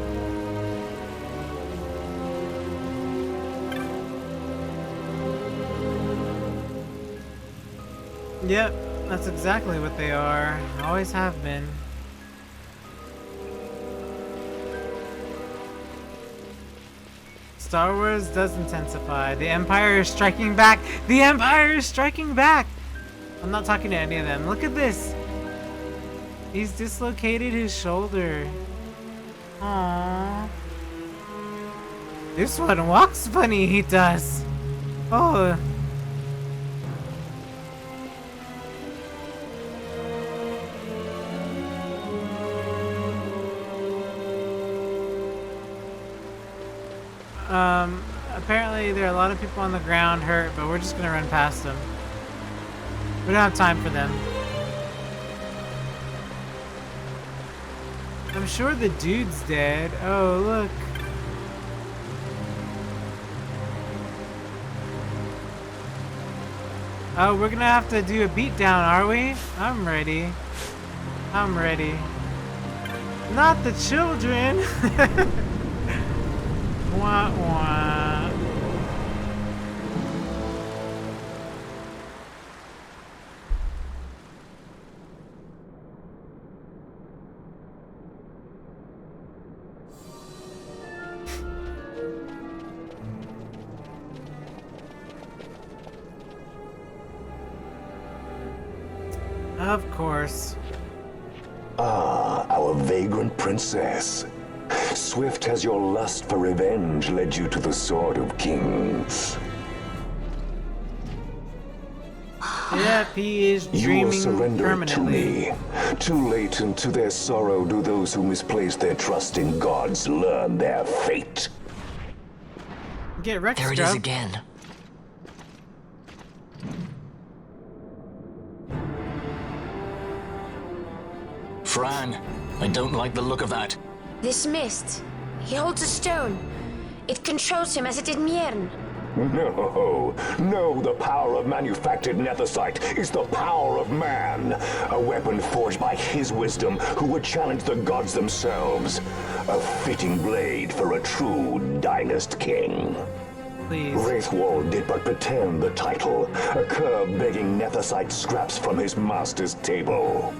Yep, that's exactly what they are. Always have been. Star Wars does intensify. The Empire is striking back. The Empire is striking back. I'm not talking to any of them. Look at this. He's dislocated his shoulder. Aww. This one walks funny, he does. Oh. Apparently there are a lot of people on the ground hurt, but we're just gonna run past them. We don't have time for them. I'm sure the dude's dead. Oh, look. Oh, we're gonna have to do a beatdown, are we? I'm ready. I'm ready. Not the children! Wah wah. Of course. Ah, our vagrant princess. Swift has your lust for revenge led you to the Sword of Kings. Yep, he is dreaming you surrender permanently. To me. Too late, and to their sorrow do those who misplace their trust in gods learn their fate. Get wrecked, there it is again. Fran, I don't like the look of that. This mist. He holds a stone. It controls him as it did Miern. No, the power of manufactured nethicite is the power of man. A weapon forged by his wisdom who would challenge the gods themselves. A fitting blade for a true dynast king. Please. Wraithwall did but pretend the title, a cur begging nethicite scraps from his master's table.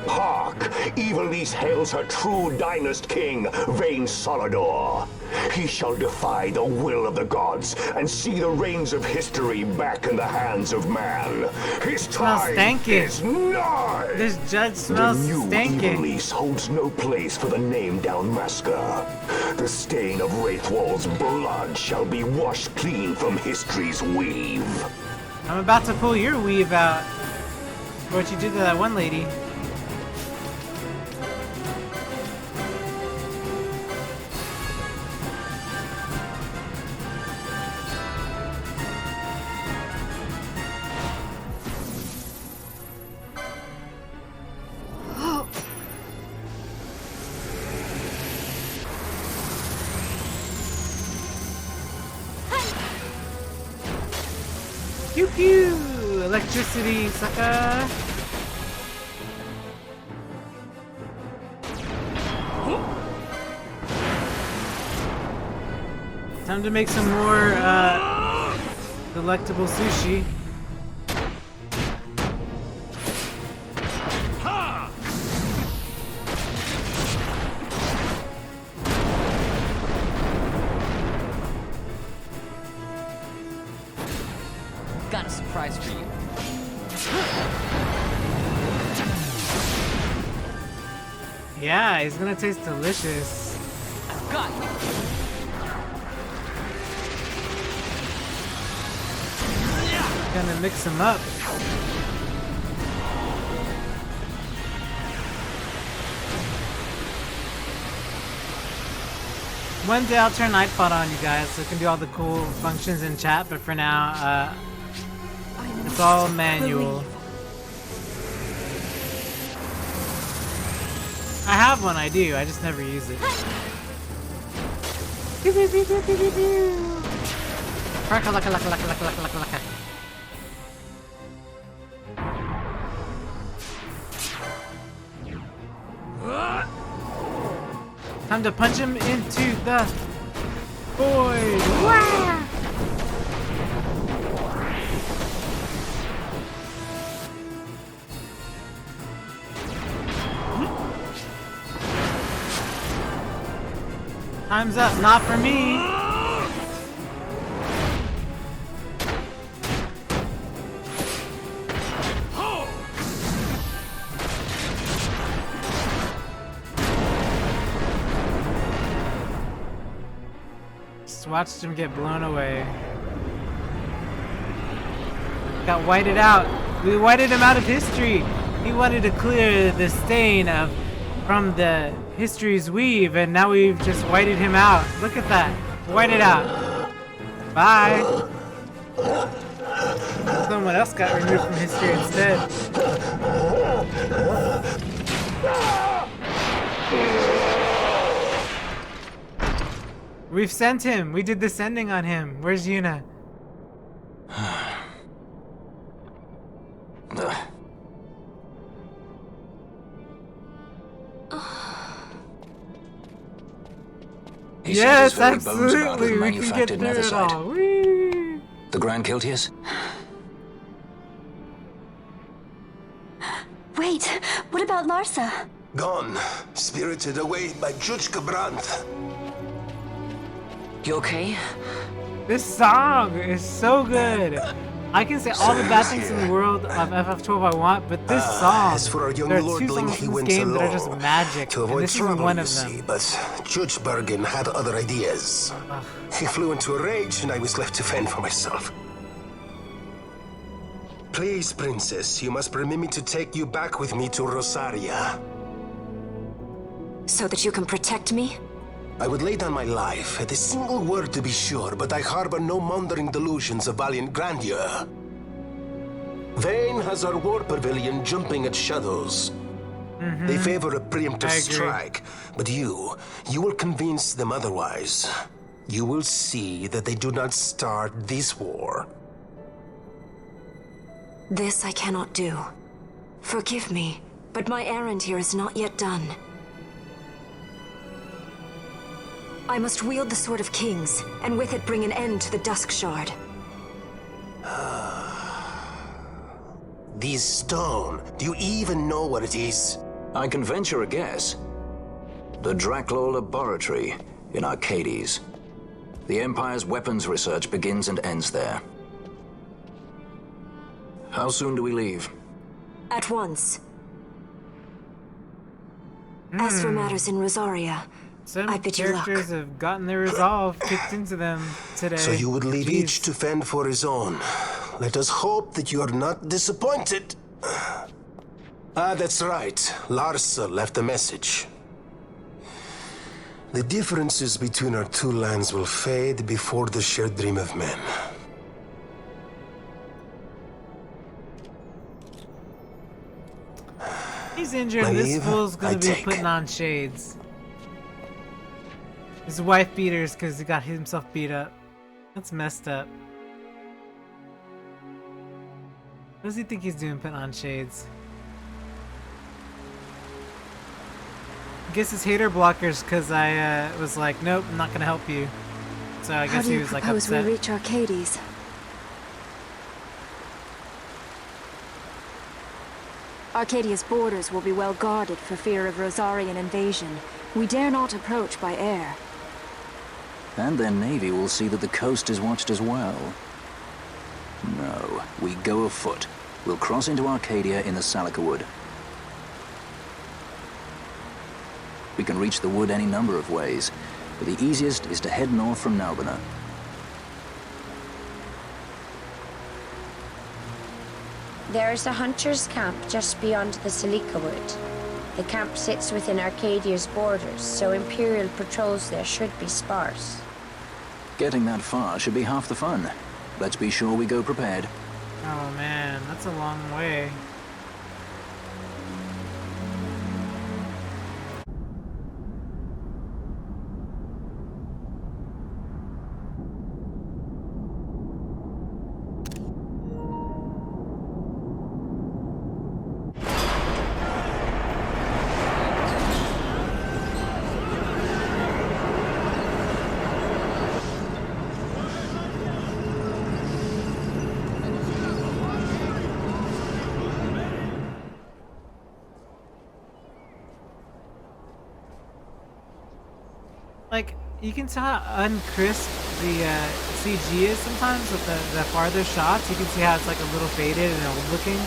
Hark! Evilise hails her true dynast king, Vayne Solidor. He shall defy the will of the gods and see the reins of history back in the hands of man. His time is nigh! This judge smells the new stinking. Evilise holds no place for the name down Masker. The stain of Wraithwall's blood shall be washed clean from history's weave. I'm about to pull your weave out. What you did to that one lady. Pew pew! Electricity, sucker! Time to make some more, delectable sushi. Got a surprise for you. Yeah, he's gonna taste delicious. I've got you. Gonna mix them up. One day I'll turn Nightbot on, you guys, so we can do all the cool functions in chat, but for now, it's all manual. I have one, I do, I just never use it. Time to punch him into the void. Wow. Time's up. Not for me. Just watched him get blown away. Got whited out. We whited him out of history. He wanted to clear the stain from the history's weave, and now we've just whited him out. Look at that. Whited out. Bye. Someone else got removed from history instead. We've sent him. We did the sending on him. Where's Yuna? Yes, absolutely. We can get through it all. Whee! The Grand Kiltias? Wait, what about Larsa? Gone, spirited away by Juchka Brandt. You okay? This song is so good. I can say all the bad things in the world of FF12 I want, but this song, As for our young there are lordling, two songs he in this went game that are along just magic, to and avoid this is trouble, one you of see, them. but Judge Bergen had other ideas. He flew into a rage, and I was left to fend for myself. Please, Princess, you must permit me to take you back with me to Rosaria. So that you can protect me? I would lay down my life, at a single word to be sure, but I harbor no mongering delusions of valiant grandeur. Vayne has our war pavilion jumping at shadows. They favor a preemptive strike, but you will convince them otherwise. You will see that they do not start this war. This I cannot do. Forgive me, but my errand here is not yet done. I must wield the Sword of Kings, and with it bring an end to the Dusk Shard. This stone, do you even know what it is? I can venture a guess. The Draclaw Laboratory in Arcades. The Empire's weapons research begins and ends there. How soon do we leave? At once. As for matters in Rosaria, Some I bid you luck. characters have gotten their resolve kicked into them today. So you would leave each to fend for his own. Let us hope that you are not disappointed. That's right. Larsa left a message. The differences between our two lands will fade before the shared dream of men. He's injured. My This leave, fool's gonna I be take. putting on shades. His wife beat her because he got himself beat up. That's messed up. What does he think he's doing putting on shades? I guess his hater blockers because I was like, nope, I'm not gonna help you. So I How guess do he you was like propose we upset. reach Arcades? Arcadia's borders will be well guarded for fear of Rosarian invasion. We dare not approach by air. And their navy will see that the coast is watched as well. No, we go afoot. We'll cross into Arcadia in the Salika Wood. We can reach the wood any number of ways, but the easiest is to head north from Nalbina. There is a hunter's camp just beyond the Salika Wood. The camp sits within Arcadia's borders, so Imperial patrols there should be sparse. Getting that far should be half the fun. Let's be sure we go prepared. Oh man, that's a long way. you can tell how uncrisp the CG is sometimes with the farther shots. You can see how it's like a little faded and old looking.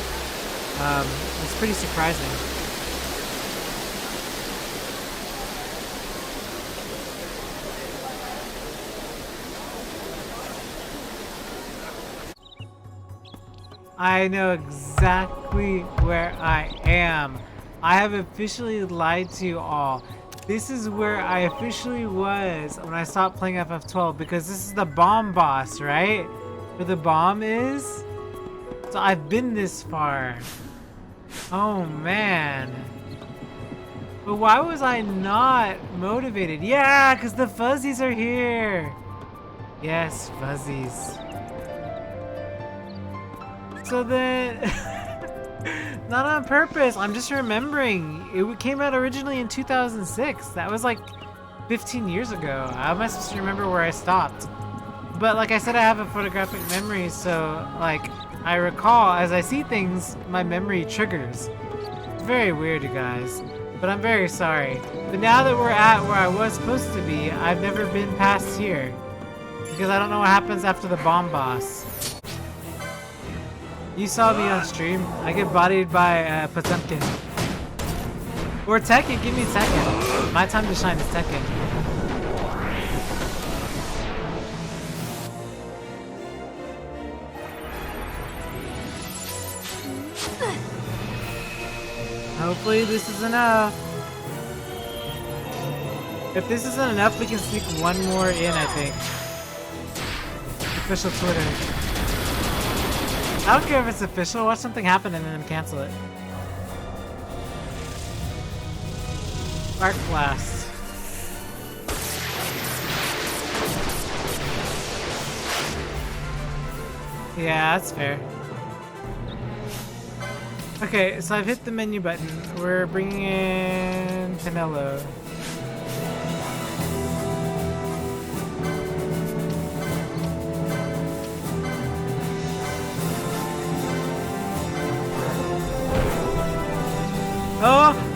It's pretty surprising. I know exactly where I am. I have officially lied to you all. This is where I officially was when I stopped playing FF12 because this is the bomb boss, right? Where the bomb is? So I've been this far. Oh man. But why was I not motivated? Yeah, because the fuzzies are here. Yes, fuzzies. So then, not on purpose, I'm just remembering. It came out originally in 2006. That was like 15 years ago. How am I supposed to remember where I stopped? But like I said, I have a photographic memory, so like I recall as I see things, my memory triggers. It's very weird, you guys, but I'm very sorry. But now that we're at where I was supposed to be, I've never been past here because I don't know what happens after the bomb boss. You saw me on stream. I get bodied by Potemkin. Or Tekken, give me Tekken. My time to shine is Tekken. Hopefully this is enough. If this isn't enough, we can sneak one more in, I think. Official Twitter. I don't care if it's official, watch something happen and then cancel it. Arc Blast. Yeah, that's fair. Okay, so I've hit the menu button. We're bringing in Pinello.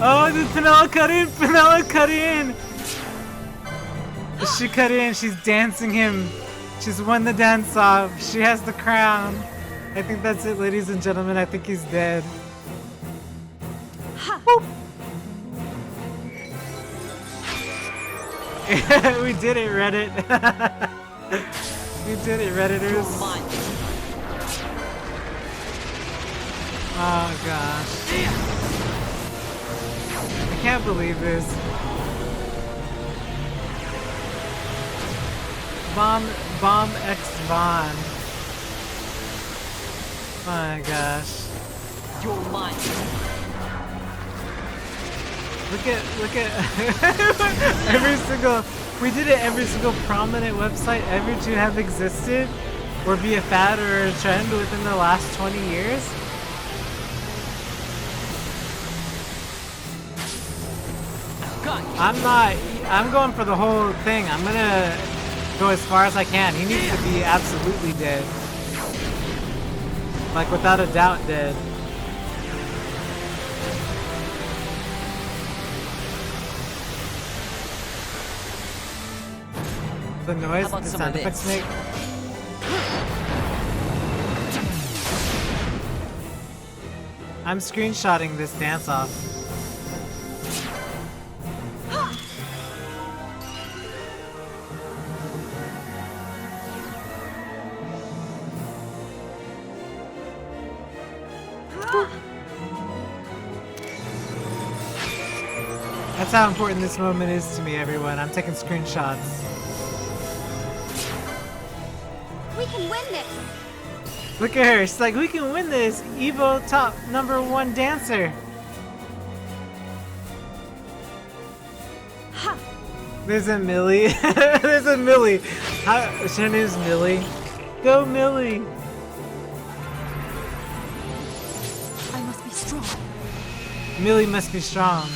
Oh, did Pinella cut in? Pinella cut in! She cut in, she's dancing him. She's won the dance off. She has the crown. I think that's it, ladies and gentlemen. I think he's dead. We did it, Reddit. We did it, Redditors. Oh gosh. I can't believe this. Bomb X Vaughn. Oh my gosh. You're mine. Look at every single, we did it every single prominent website ever to have existed or be a fad or a trend within the last 20 years. I'm going for the whole thing. I'm gonna go as far as I can. He needs to be absolutely dead. Like without a doubt dead. The noise the sound effects make. I'm screenshotting this dance off. That's how important this moment is to me, everyone. I'm taking screenshots. We can win this! Look at her. She's like, we can win this. Evo top #1 dancer. Ha! There's a Millie. There's a Millie. Her name's Millie. Go, Millie. I must be strong. Millie must be strong.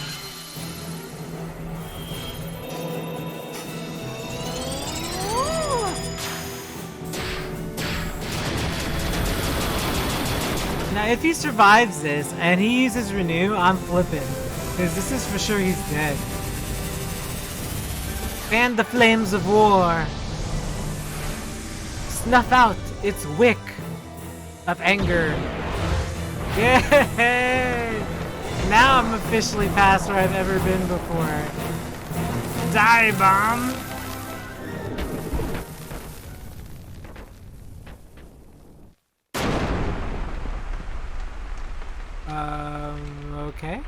Now, if he survives this and he uses Renew, I'm flipping. Because this is for sure he's dead. Fan the flames of war. Snuff out its wick of anger. Yay! Now I'm officially past where I've ever been before. Die, bomb! Okay.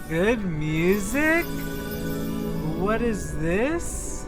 Good music? What is this?